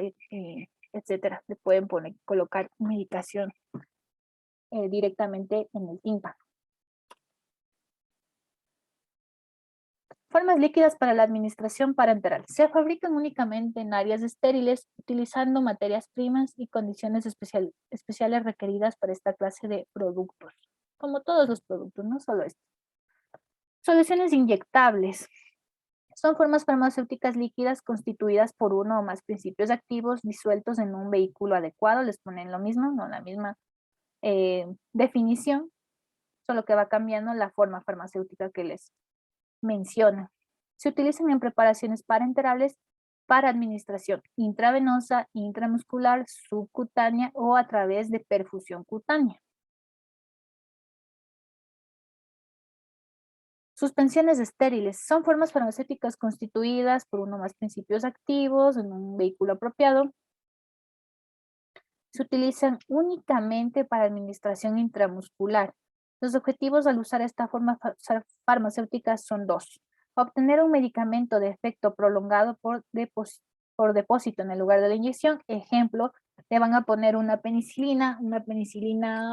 etcétera. Le pueden colocar medicación directamente en el tímpano. Formas líquidas para la administración parenteral. Se fabrican únicamente en áreas estériles, utilizando materias primas y condiciones especiales requeridas para esta clase de productos. Como todos los productos, no solo esto. Soluciones inyectables. Son formas farmacéuticas líquidas constituidas por uno o más principios activos disueltos en un vehículo adecuado. Les ponen lo mismo, no la misma definición, solo que va cambiando la forma farmacéutica que les menciona. Se utilizan en preparaciones parenterales para administración intravenosa, intramuscular, subcutánea o a través de perfusión cutánea. Suspensiones estériles son formas farmacéuticas constituidas por uno o más principios activos en un vehículo apropiado. Se utilizan únicamente para administración intramuscular. Los objetivos al usar esta forma farmacéutica son dos: obtener un medicamento de efecto prolongado por depósito en el lugar de la inyección. Ejemplo, le van a poner una penicilina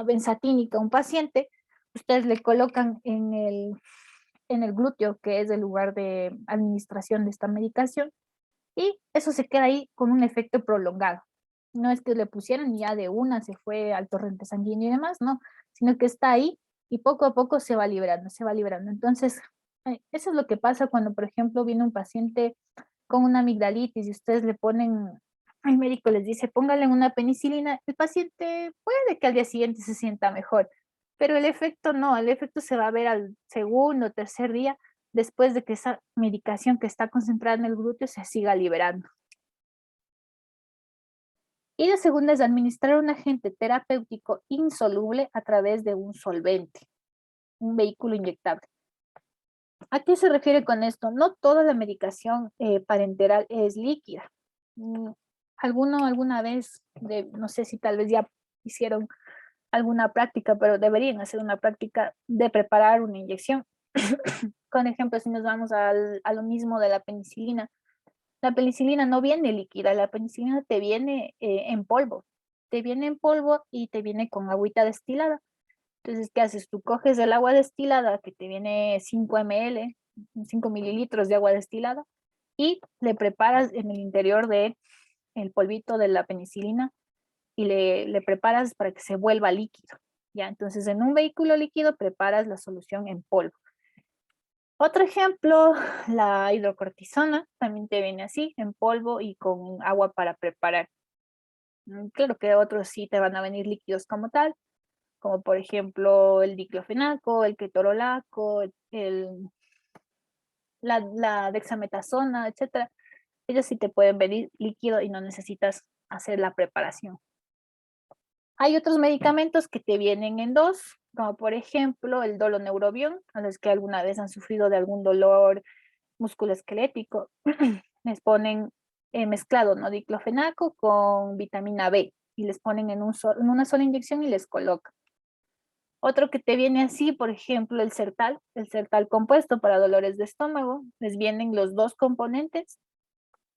benzatínica a un paciente. Ustedes le colocan en el glúteo, que es el lugar de administración de esta medicación, y eso se queda ahí con un efecto prolongado. No es que le pusieran y ya de una se fue al torrente sanguíneo y demás, no, sino que está ahí y poco a poco se va liberando, se va liberando. Entonces, eso es lo que pasa cuando, por ejemplo, viene un paciente con una amigdalitis y ustedes le ponen, el médico les dice, póngale una penicilina, el paciente puede que al día siguiente se sienta mejor, pero el efecto no, el efecto se va a ver al segundo o tercer día después de que esa medicación que está concentrada en el glúteo se siga liberando. Y la segunda es administrar un agente terapéutico insoluble a través de un solvente, un vehículo inyectable. ¿A qué se refiere con esto? No toda la medicación parenteral es líquida. Mm, alguna vez, no sé si tal vez ya hicieron alguna práctica, pero deberían hacer una práctica de preparar una inyección. Con ejemplo, si nos vamos a lo mismo de la penicilina. La penicilina no viene líquida, la penicilina te viene en polvo. Te viene en polvo y te viene con agüita destilada. Entonces, ¿qué haces? Tú coges el agua destilada que te viene 5 ml, 5 mililitros de agua destilada y le preparas en el interior de el polvito de la penicilina y le preparas para que se vuelva líquido. Ya, entonces en un vehículo líquido preparas la solución en polvo. Otro ejemplo, la hidrocortisona, también te viene así, en polvo y con agua para preparar. Claro que otros sí te van a venir líquidos como tal, como por ejemplo el diclofenaco, el ketorolaco, la dexametasona, etcétera. Ellos sí te pueden venir líquido y no necesitas hacer la preparación. Hay otros medicamentos que te vienen en dos, como por ejemplo el doloneurobion, a los que alguna vez han sufrido de algún dolor musculoesquelético, les ponen mezclado, ¿no? Diclofenaco con vitamina B y les ponen en una sola inyección y les colocan. Otro que te viene así, por ejemplo, el Sertal compuesto para dolores de estómago, les vienen los dos componentes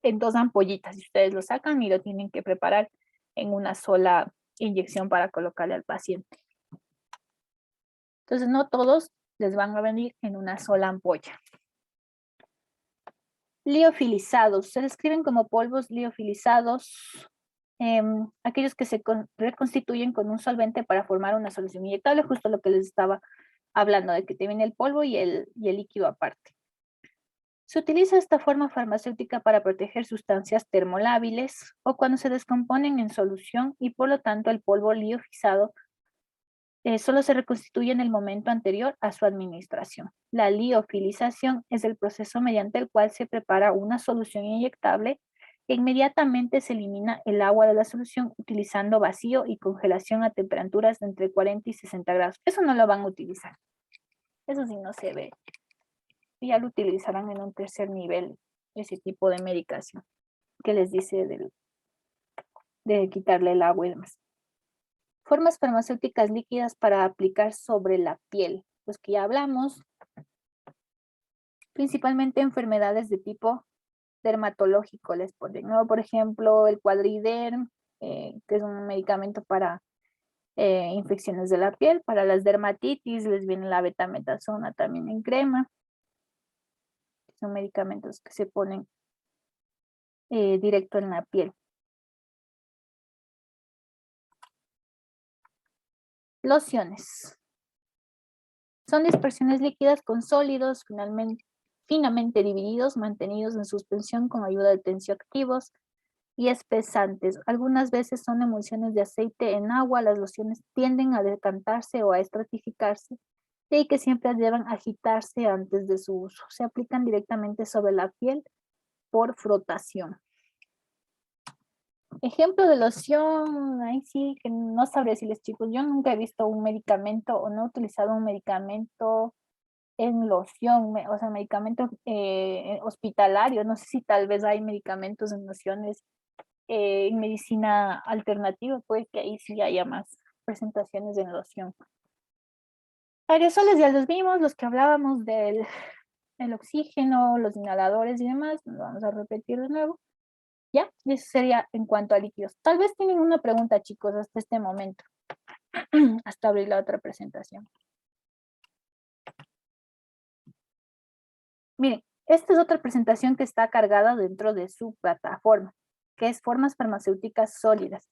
en dos ampollitas y ustedes lo sacan y lo tienen que preparar en una sola inyección para colocarle al paciente. Entonces, no todos les van a venir en una sola ampolla. Liofilizados, se describen como polvos liofilizados, aquellos que se reconstituyen con un solvente para formar una solución inyectable, justo lo que les estaba hablando, de que te viene el polvo y el líquido aparte. Se utiliza esta forma farmacéutica para proteger sustancias termolábiles o cuando se descomponen en solución y por lo tanto el polvo liofilizado solo se reconstituye en el momento anterior a su administración. La liofilización es el proceso mediante el cual se prepara una solución inyectable e inmediatamente se elimina el agua de la solución utilizando vacío y congelación a temperaturas de entre 40 y 60 grados. Eso no lo van a utilizar. Eso sí no se ve. Ya lo utilizarán en un tercer nivel, ese tipo de medicación que les dice de quitarle el agua y demás. Formas farmacéuticas líquidas para aplicar sobre la piel, los que ya hablamos, principalmente enfermedades de tipo dermatológico les ponen, ¿no? Por ejemplo, el Cuadriderm, que es un medicamento para infecciones de la piel, para las dermatitis les viene la betametasona también en crema. Son medicamentos que se ponen directo en la piel. Lociones. Son dispersiones líquidas con sólidos finamente divididos, mantenidos en suspensión con ayuda de tensioactivos y espesantes. Algunas veces son emulsiones de aceite en agua. Las lociones tienden a decantarse o a estratificarse, de ahí que siempre deban agitarse antes de su uso. Se aplican directamente sobre la piel por frotación. Ejemplo de loción, ahí sí que no sabré decirles, chicos, yo nunca he visto un medicamento o no he utilizado un medicamento en loción, o sea, medicamento hospitalario. No sé si tal vez hay medicamentos en lociones en medicina alternativa, puede que ahí sí haya más presentaciones en loción. Aerosoles ya los vimos, los que hablábamos del el oxígeno, los inhaladores y demás, lo vamos a repetir de nuevo. Ya, eso sería en cuanto a líquidos. Tal vez tienen una pregunta, chicos, hasta este momento, hasta abrir la otra presentación. Miren, esta es otra presentación que está cargada dentro de su plataforma, que es formas farmacéuticas sólidas,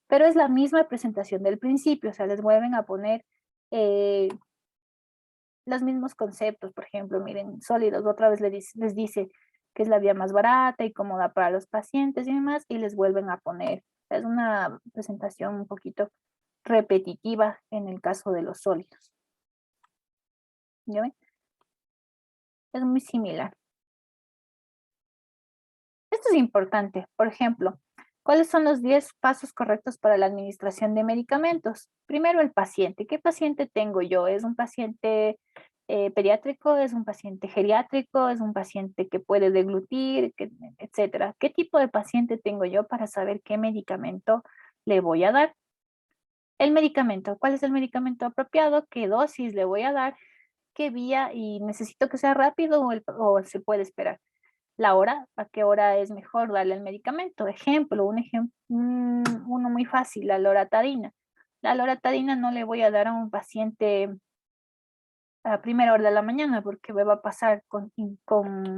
pero es la misma presentación del principio, o sea, les vuelven a poner los mismos conceptos. Por ejemplo, miren, sólidos, otra vez les dice que es la vía más barata y cómoda para los pacientes y demás, y les vuelven a poner. Es una presentación un poquito repetitiva en el caso de los sólidos. ¿Ya ven? Es muy similar. Esto es importante. Por ejemplo, ¿cuáles son los 10 pasos correctos para la administración de medicamentos? Primero, el paciente. ¿Qué paciente tengo yo? ¿Es un paciente pediátrico? ¿Es un paciente geriátrico? ¿Es un paciente que puede deglutir? Etcétera. ¿Qué tipo de paciente tengo yo para saber qué medicamento le voy a dar? El medicamento. ¿Cuál es el medicamento apropiado? ¿Qué dosis le voy a dar? ¿Qué vía? ¿Y necesito que sea rápido o se puede esperar? La hora, a qué hora es mejor darle el medicamento. Uno muy fácil, la loratadina. La loratadina no le voy a dar a un paciente a primera hora de la mañana porque me va a pasar con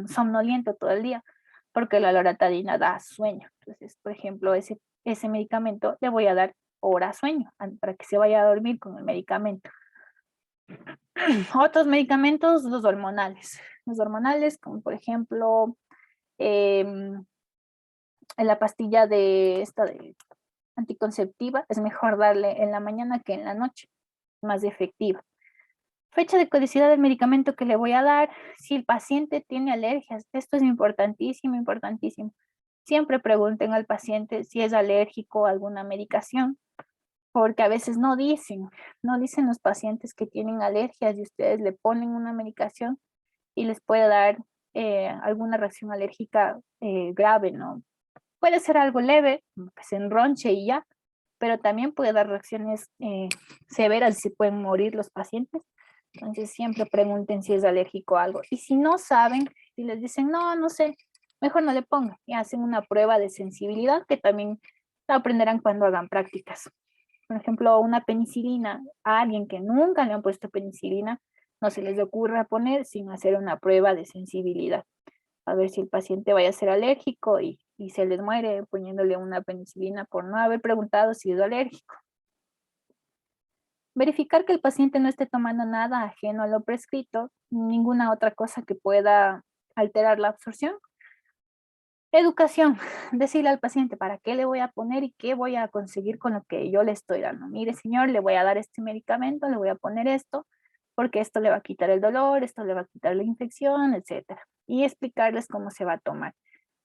somnoliento todo el día, porque la loratadina da sueño. Entonces, por ejemplo, ese medicamento le voy a dar hora sueño para que se vaya a dormir con el medicamento. Otros medicamentos, los hormonales. Los hormonales, como por ejemplo, en la pastilla de anticonceptiva, es mejor darle en la mañana que en la noche, más efectiva. Fecha de caducidad del medicamento que le voy a dar, si el paciente tiene alergias, esto es importantísimo, importantísimo. Siempre pregunten al paciente si es alérgico a alguna medicación, porque a veces no dicen los pacientes que tienen alergias y ustedes le ponen una medicación y les puede dar alguna reacción alérgica grave, ¿no? Puede ser algo leve, que se enronche y ya, pero también puede dar reacciones severas y se pueden morir los pacientes. Entonces siempre pregunten si es alérgico a algo. Y si no saben, si les dicen, no, no sé, mejor no le pongan. Y hacen una prueba de sensibilidad que también la aprenderán cuando hagan prácticas. Por ejemplo, una penicilina, a alguien que nunca le han puesto penicilina, no se les ocurra poner sin hacer una prueba de sensibilidad. A ver si el paciente vaya a ser alérgico y se les muere poniéndole una penicilina por no haber preguntado si es alérgico. Verificar que el paciente no esté tomando nada ajeno a lo prescrito, ninguna otra cosa que pueda alterar la absorción. Educación, decirle al paciente para qué le voy a poner y qué voy a conseguir con lo que yo le estoy dando. Mire, señor, le voy a dar este medicamento, le voy a poner esto, porque esto le va a quitar el dolor, esto le va a quitar la infección, etcétera. Y explicarles cómo se va a tomar.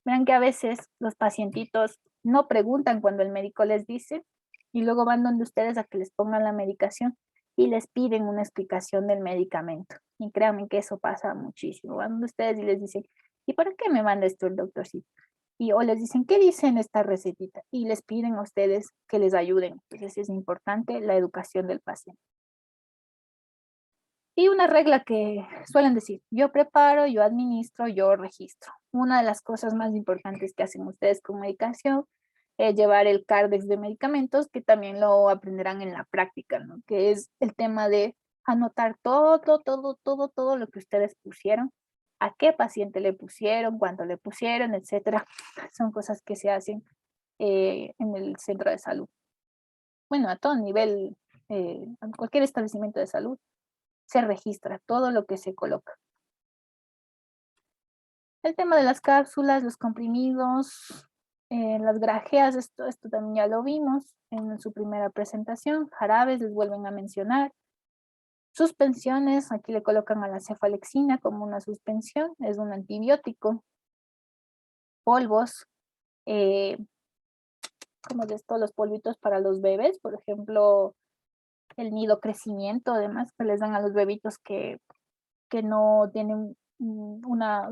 Verán que a veces los pacientitos no preguntan cuando el médico les dice y luego van donde ustedes a que les pongan la medicación y les piden una explicación del medicamento. Y créanme que eso pasa muchísimo. Van donde ustedes y les dicen, ¿y para qué me manda esto el doctorcito? Y o les dicen, ¿qué dice en esta recetita? Y les piden a ustedes que les ayuden. Entonces es importante la educación del paciente. Y una regla que suelen decir, yo preparo, yo administro, yo registro. Una de las cosas más importantes que hacen ustedes con medicación es llevar el CARDEX de medicamentos, que también lo aprenderán en la práctica, ¿no? Que es el tema de anotar todo lo que ustedes pusieron, a qué paciente le pusieron, cuánto le pusieron, etcétera. Son cosas que se hacen en el centro de salud. Bueno, a todo nivel, a cualquier establecimiento de salud se registra todo lo que se coloca. El tema de las cápsulas, los comprimidos, las grajeas, esto también ya lo vimos en su primera presentación. Jarabes les vuelven a mencionar. Suspensiones, aquí le colocan a la cefalexina como una suspensión, es un antibiótico. Polvos, como de estos, los polvitos para los bebés, por ejemplo, el nido crecimiento, además, que les dan a los bebitos que no tienen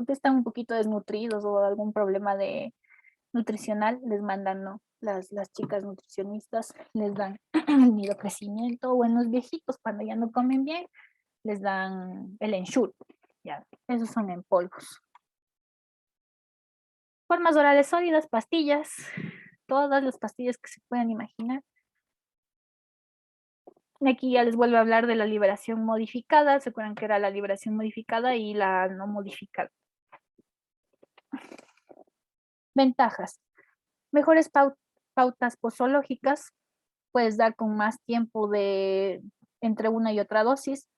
que están un poquito desnutridos o algún problema de nutricional, les mandan, ¿no? Las chicas nutricionistas les dan el nido crecimiento, o en los viejitos cuando ya no comen bien, les dan el Ensure, ya, esos son en polvos. Formas orales sólidas, pastillas, todas las pastillas que se puedan imaginar. Aquí ya les vuelvo a hablar de la liberación modificada. ¿Se acuerdan que era la liberación modificada y la no modificada? Ventajas. Mejores pautas posológicas. Puedes dar con más tiempo entre una y otra dosis.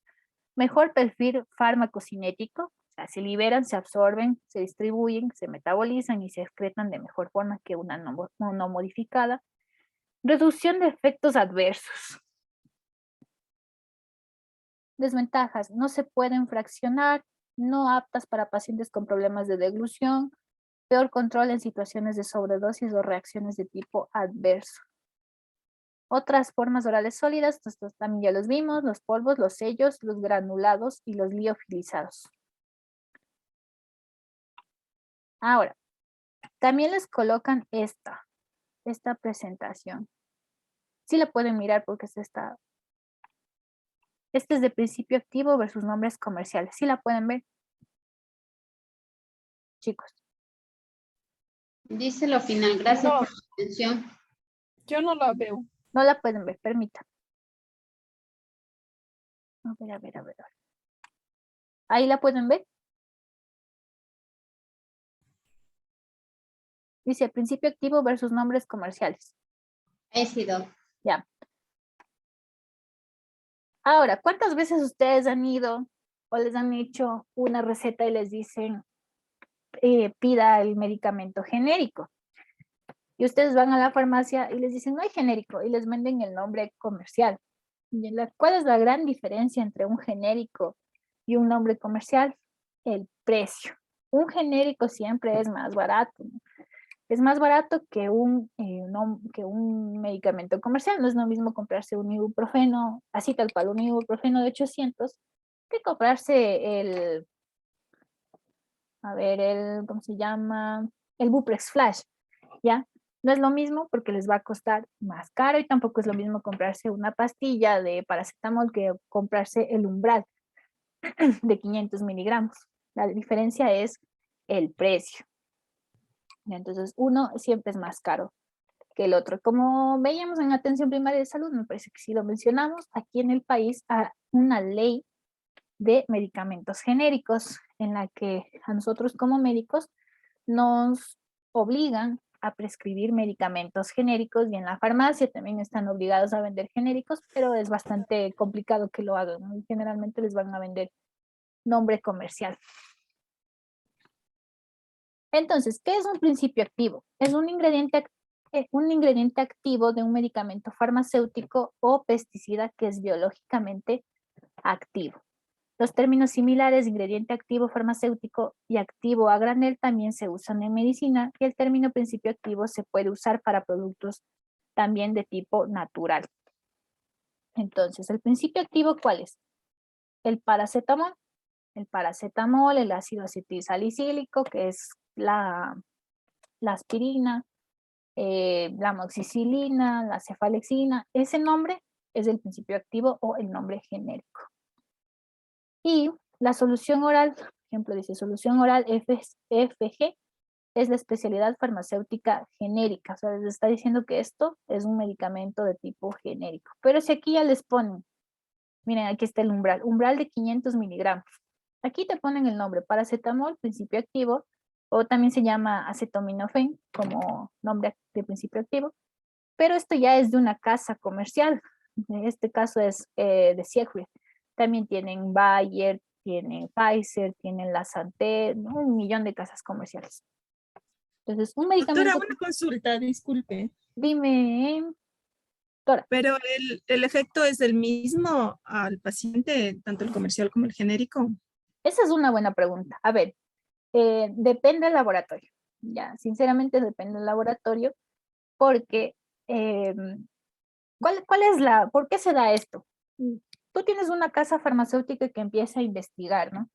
Mejor perfil farmacocinético. O sea, se liberan, se absorben, se distribuyen, se metabolizan y se excretan de mejor forma que una no modificada. Reducción de efectos adversos. Desventajas, no se pueden fraccionar, no aptas para pacientes con problemas de deglución, peor control en situaciones de sobredosis o reacciones de tipo adverso. Otras formas orales sólidas, estos también ya los vimos, los polvos, los sellos, los granulados y los liofilizados. Ahora, también les colocan esta presentación. Sí la pueden mirar porque es esta. Este es de principio activo versus nombres comerciales. ¿Sí la pueden ver? Chicos. Dice lo final, gracias por su atención. Yo no la veo. No la pueden ver, permítanme. A ver. ¿Ahí la pueden ver? Dice principio activo versus nombres comerciales. He sido. Ya. Ahora, ¿cuántas veces ustedes han ido o les han hecho una receta y les dicen pida el medicamento genérico? Y ustedes van a la farmacia y les dicen no hay genérico y les venden el nombre comercial. ¿Cuál es la gran diferencia entre un genérico y un nombre comercial? El precio. Un genérico siempre es más barato, ¿no? Es más barato que un medicamento comercial. No es lo mismo comprarse un ibuprofeno, así tal cual, un ibuprofeno de 800, que comprarse a ver, ¿cómo se llama? El Buprex Flash, ¿ya? No es lo mismo porque les va a costar más caro y tampoco es lo mismo comprarse una pastilla de paracetamol que comprarse el Umbral de 500 miligramos. La diferencia es el precio. Entonces, uno siempre es más caro que el otro. Como veíamos en atención primaria de salud, me parece que sí lo mencionamos, aquí en el país hay una ley de medicamentos genéricos en la que a nosotros como médicos nos obligan a prescribir medicamentos genéricos y en la farmacia también están obligados a vender genéricos, pero es bastante complicado que lo hagan, ¿no? Generalmente les van a vender nombre comercial. Entonces, ¿qué es un principio activo? Es un ingrediente activo de un medicamento farmacéutico o pesticida que es biológicamente activo. Los términos similares, ingrediente activo farmacéutico y activo a granel, también se usan en medicina y el término principio activo se puede usar para productos también de tipo natural. Entonces, ¿el principio activo cuál es? El paracetamol. El paracetamol, el ácido acetilsalicílico, que es la aspirina, la amoxicilina, la cefalexina. Ese nombre es el principio activo o el nombre genérico. Y la solución oral, por ejemplo, dice solución oral FG, es la especialidad farmacéutica genérica. O sea, les está diciendo que esto es un medicamento de tipo genérico. Pero si aquí ya les ponen, miren, aquí está el umbral de 500 miligramos. Aquí te ponen el nombre, paracetamol, principio activo, o también se llama acetaminofén como nombre de principio activo. Pero esto ya es de una casa comercial. En este caso es de Siegfried. También tienen Bayer, tienen Pfizer, tienen la Santé, ¿no? 1 millón de casas comerciales. Entonces, un medicamento... Doctora, una consulta, disculpe. Dime, doctora. Pero el efecto es el mismo al paciente, tanto el comercial como el genérico. Esa es una buena pregunta. A ver, depende del laboratorio. Ya, sinceramente depende del laboratorio porque ¿por qué se da esto? Tú tienes una casa farmacéutica que empieza a investigar, ¿no?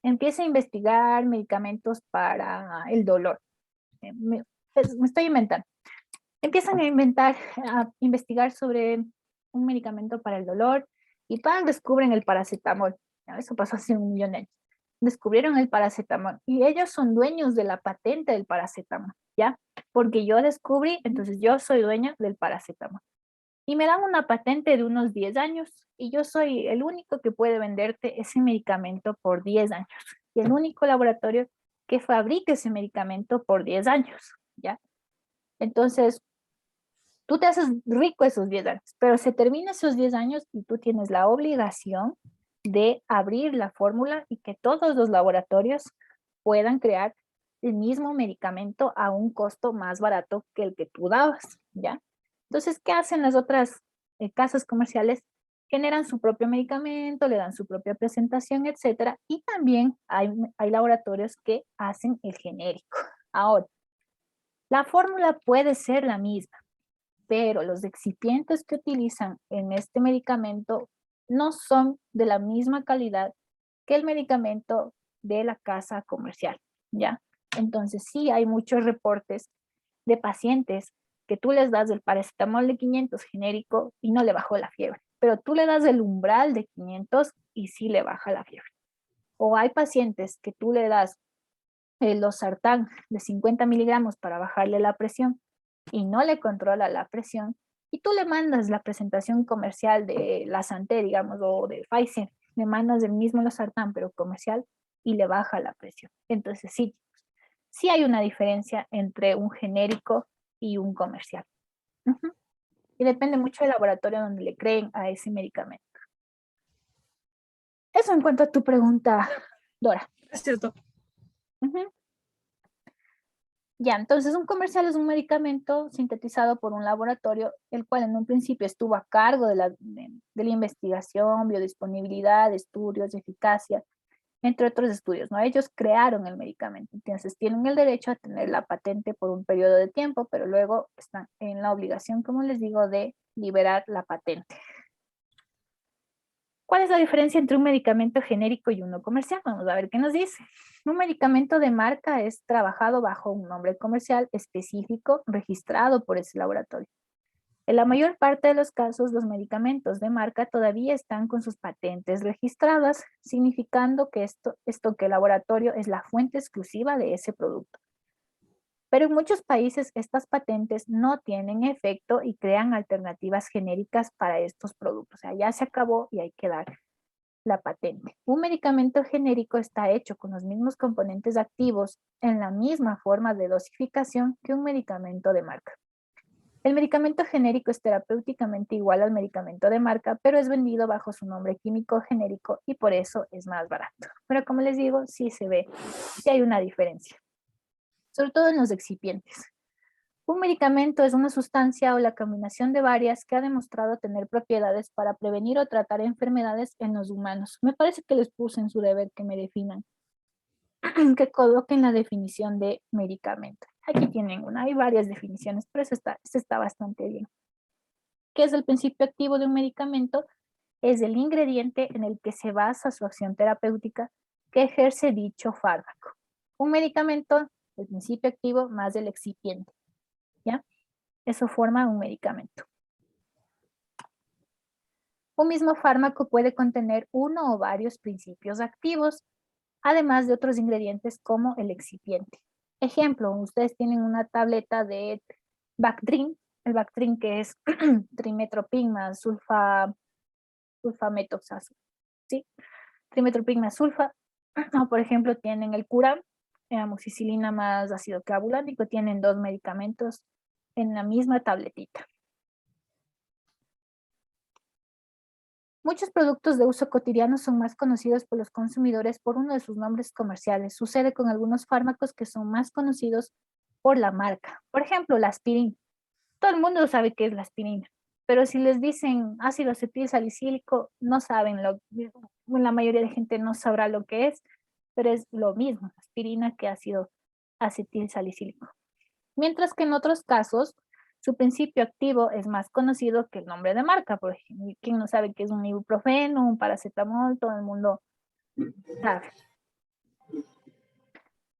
Empieza a investigar medicamentos para el dolor. Me estoy inventando. Empiezan a investigar sobre un medicamento para el dolor y descubren el paracetamol. Eso pasó hace 1 millón de años. Descubrieron el paracetamol y ellos son dueños de la patente del paracetamol, ¿ya? Porque yo descubrí, entonces yo soy dueña del paracetamol. Y me dan una patente de unos 10 años y yo soy el único que puede venderte ese medicamento por 10 años. Y el único laboratorio que fabrica ese medicamento por 10 años, ¿ya? Entonces, tú te haces rico esos 10 años, pero se terminan esos 10 años y tú tienes la obligación de abrir la fórmula y que todos los laboratorios puedan crear el mismo medicamento a un costo más barato que el que tú dabas, ¿ya? Entonces, ¿qué hacen las otras casas comerciales? Generan su propio medicamento, le dan su propia presentación, etcétera, y también hay laboratorios que hacen el genérico. Ahora, la fórmula puede ser la misma, pero los excipientes que utilizan en este medicamento no son de la misma calidad que el medicamento de la casa comercial, ¿ya? Entonces sí hay muchos reportes de pacientes que tú les das el paracetamol de 500 genérico y no le bajó la fiebre, pero tú le das el umbral de 500 y sí le baja la fiebre. O hay pacientes que tú le das el losartán de 50 miligramos para bajarle la presión y no le controla la presión, y tú le mandas la presentación comercial de la Santé, digamos, o de Pfizer, le mandas el mismo losartán, pero comercial, y le baja la presión. Entonces sí hay una diferencia entre un genérico y un comercial. Y depende mucho del laboratorio donde le creen a ese medicamento. Eso en cuanto a tu pregunta, Dora. Es cierto. Ya, entonces un comercial es un medicamento sintetizado por un laboratorio, el cual en un principio estuvo a cargo de la investigación, biodisponibilidad, estudios, eficacia, entre otros estudios, ¿no? Ellos crearon el medicamento, entonces tienen el derecho a tener la patente por un periodo de tiempo, pero luego están en la obligación, como les digo, de liberar la patente. ¿Cuál es la diferencia entre un medicamento genérico y uno comercial? Vamos a ver qué nos dice. Un medicamento de marca es trabajado bajo un nombre comercial específico registrado por ese laboratorio. En la mayor parte de los casos, los medicamentos de marca todavía están con sus patentes registradas, significando que esto que el laboratorio es la fuente exclusiva de ese producto. Pero en muchos países estas patentes no tienen efecto y crean alternativas genéricas para estos productos. O sea, ya se acabó y hay que dar la patente. Un medicamento genérico está hecho con los mismos componentes activos en la misma forma de dosificación que un medicamento de marca. El medicamento genérico es terapéuticamente igual al medicamento de marca, pero es vendido bajo su nombre químico genérico y por eso es más barato. Pero como les digo, sí se ve, sí hay una diferencia, sobre todo en los excipientes. Un medicamento es una sustancia o la combinación de varias que ha demostrado tener propiedades para prevenir o tratar enfermedades en los humanos. Me parece que les puse en su deber que me definan, que coloquen la definición de medicamento. Aquí tienen una, hay varias definiciones, pero esta está bastante bien. ¿Qué es el principio activo de un medicamento? Es el ingrediente en el que se basa su acción terapéutica que ejerce dicho fármaco. Un medicamento, el principio activo más el excipiente, ¿ya? Eso forma un medicamento. Un mismo fármaco puede contener uno o varios principios activos, además de otros ingredientes como el excipiente. Ejemplo, ustedes tienen una tableta de Bactrim, el Bactrim que es trimetoprim más sulfametoxazol, ¿sí? Trimetoprim más sulfa, o por ejemplo tienen el Curam, amoxicilina más ácido clavulánico, tienen 2 medicamentos en la misma tabletita. Muchos productos de uso cotidiano son más conocidos por los consumidores por uno de sus nombres comerciales. Sucede con algunos fármacos que son más conocidos por la marca. Por ejemplo, la aspirina. Todo el mundo sabe qué es la aspirina, pero si les dicen ácido acetil salicílico, no saben, la mayoría de gente no sabrá lo que es, pero es lo mismo, aspirina que ácido acetil salicílico. Mientras que en otros casos, su principio activo es más conocido que el nombre de marca. Por ejemplo, ¿quién no sabe qué es un ibuprofeno, un paracetamol? Todo el mundo sabe.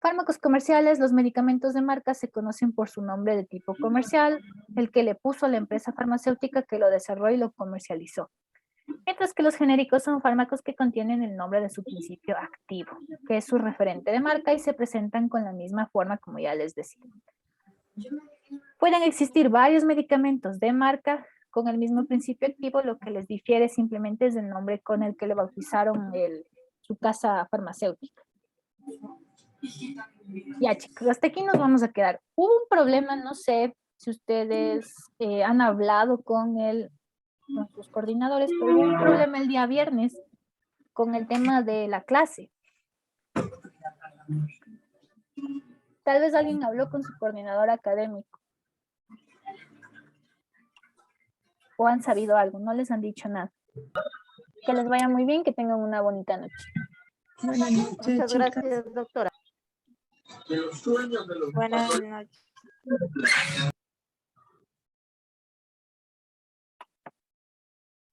Fármacos comerciales, los medicamentos de marca se conocen por su nombre de tipo comercial, el que le puso la empresa farmacéutica que lo desarrolló y lo comercializó. Mientras que los genéricos son fármacos que contienen el nombre de su principio activo, que es su referente de marca y se presentan con la misma forma como ya les decía. Pueden existir varios medicamentos de marca con el mismo principio activo, lo que les difiere simplemente es el nombre con el que le bautizaron su casa farmacéutica. Ya chicos, hasta aquí nos vamos a quedar. Hubo un problema, no sé si ustedes han hablado con sus coordinadores, pero hubo un problema el día viernes con el tema de la clase. Tal vez alguien habló con su coordinador académico. O han sabido algo, no les han dicho nada. Que les vaya muy bien, que tengan una bonita noche. Buenas noches, Muchas chicas. gracias, doctora. Buenas noches.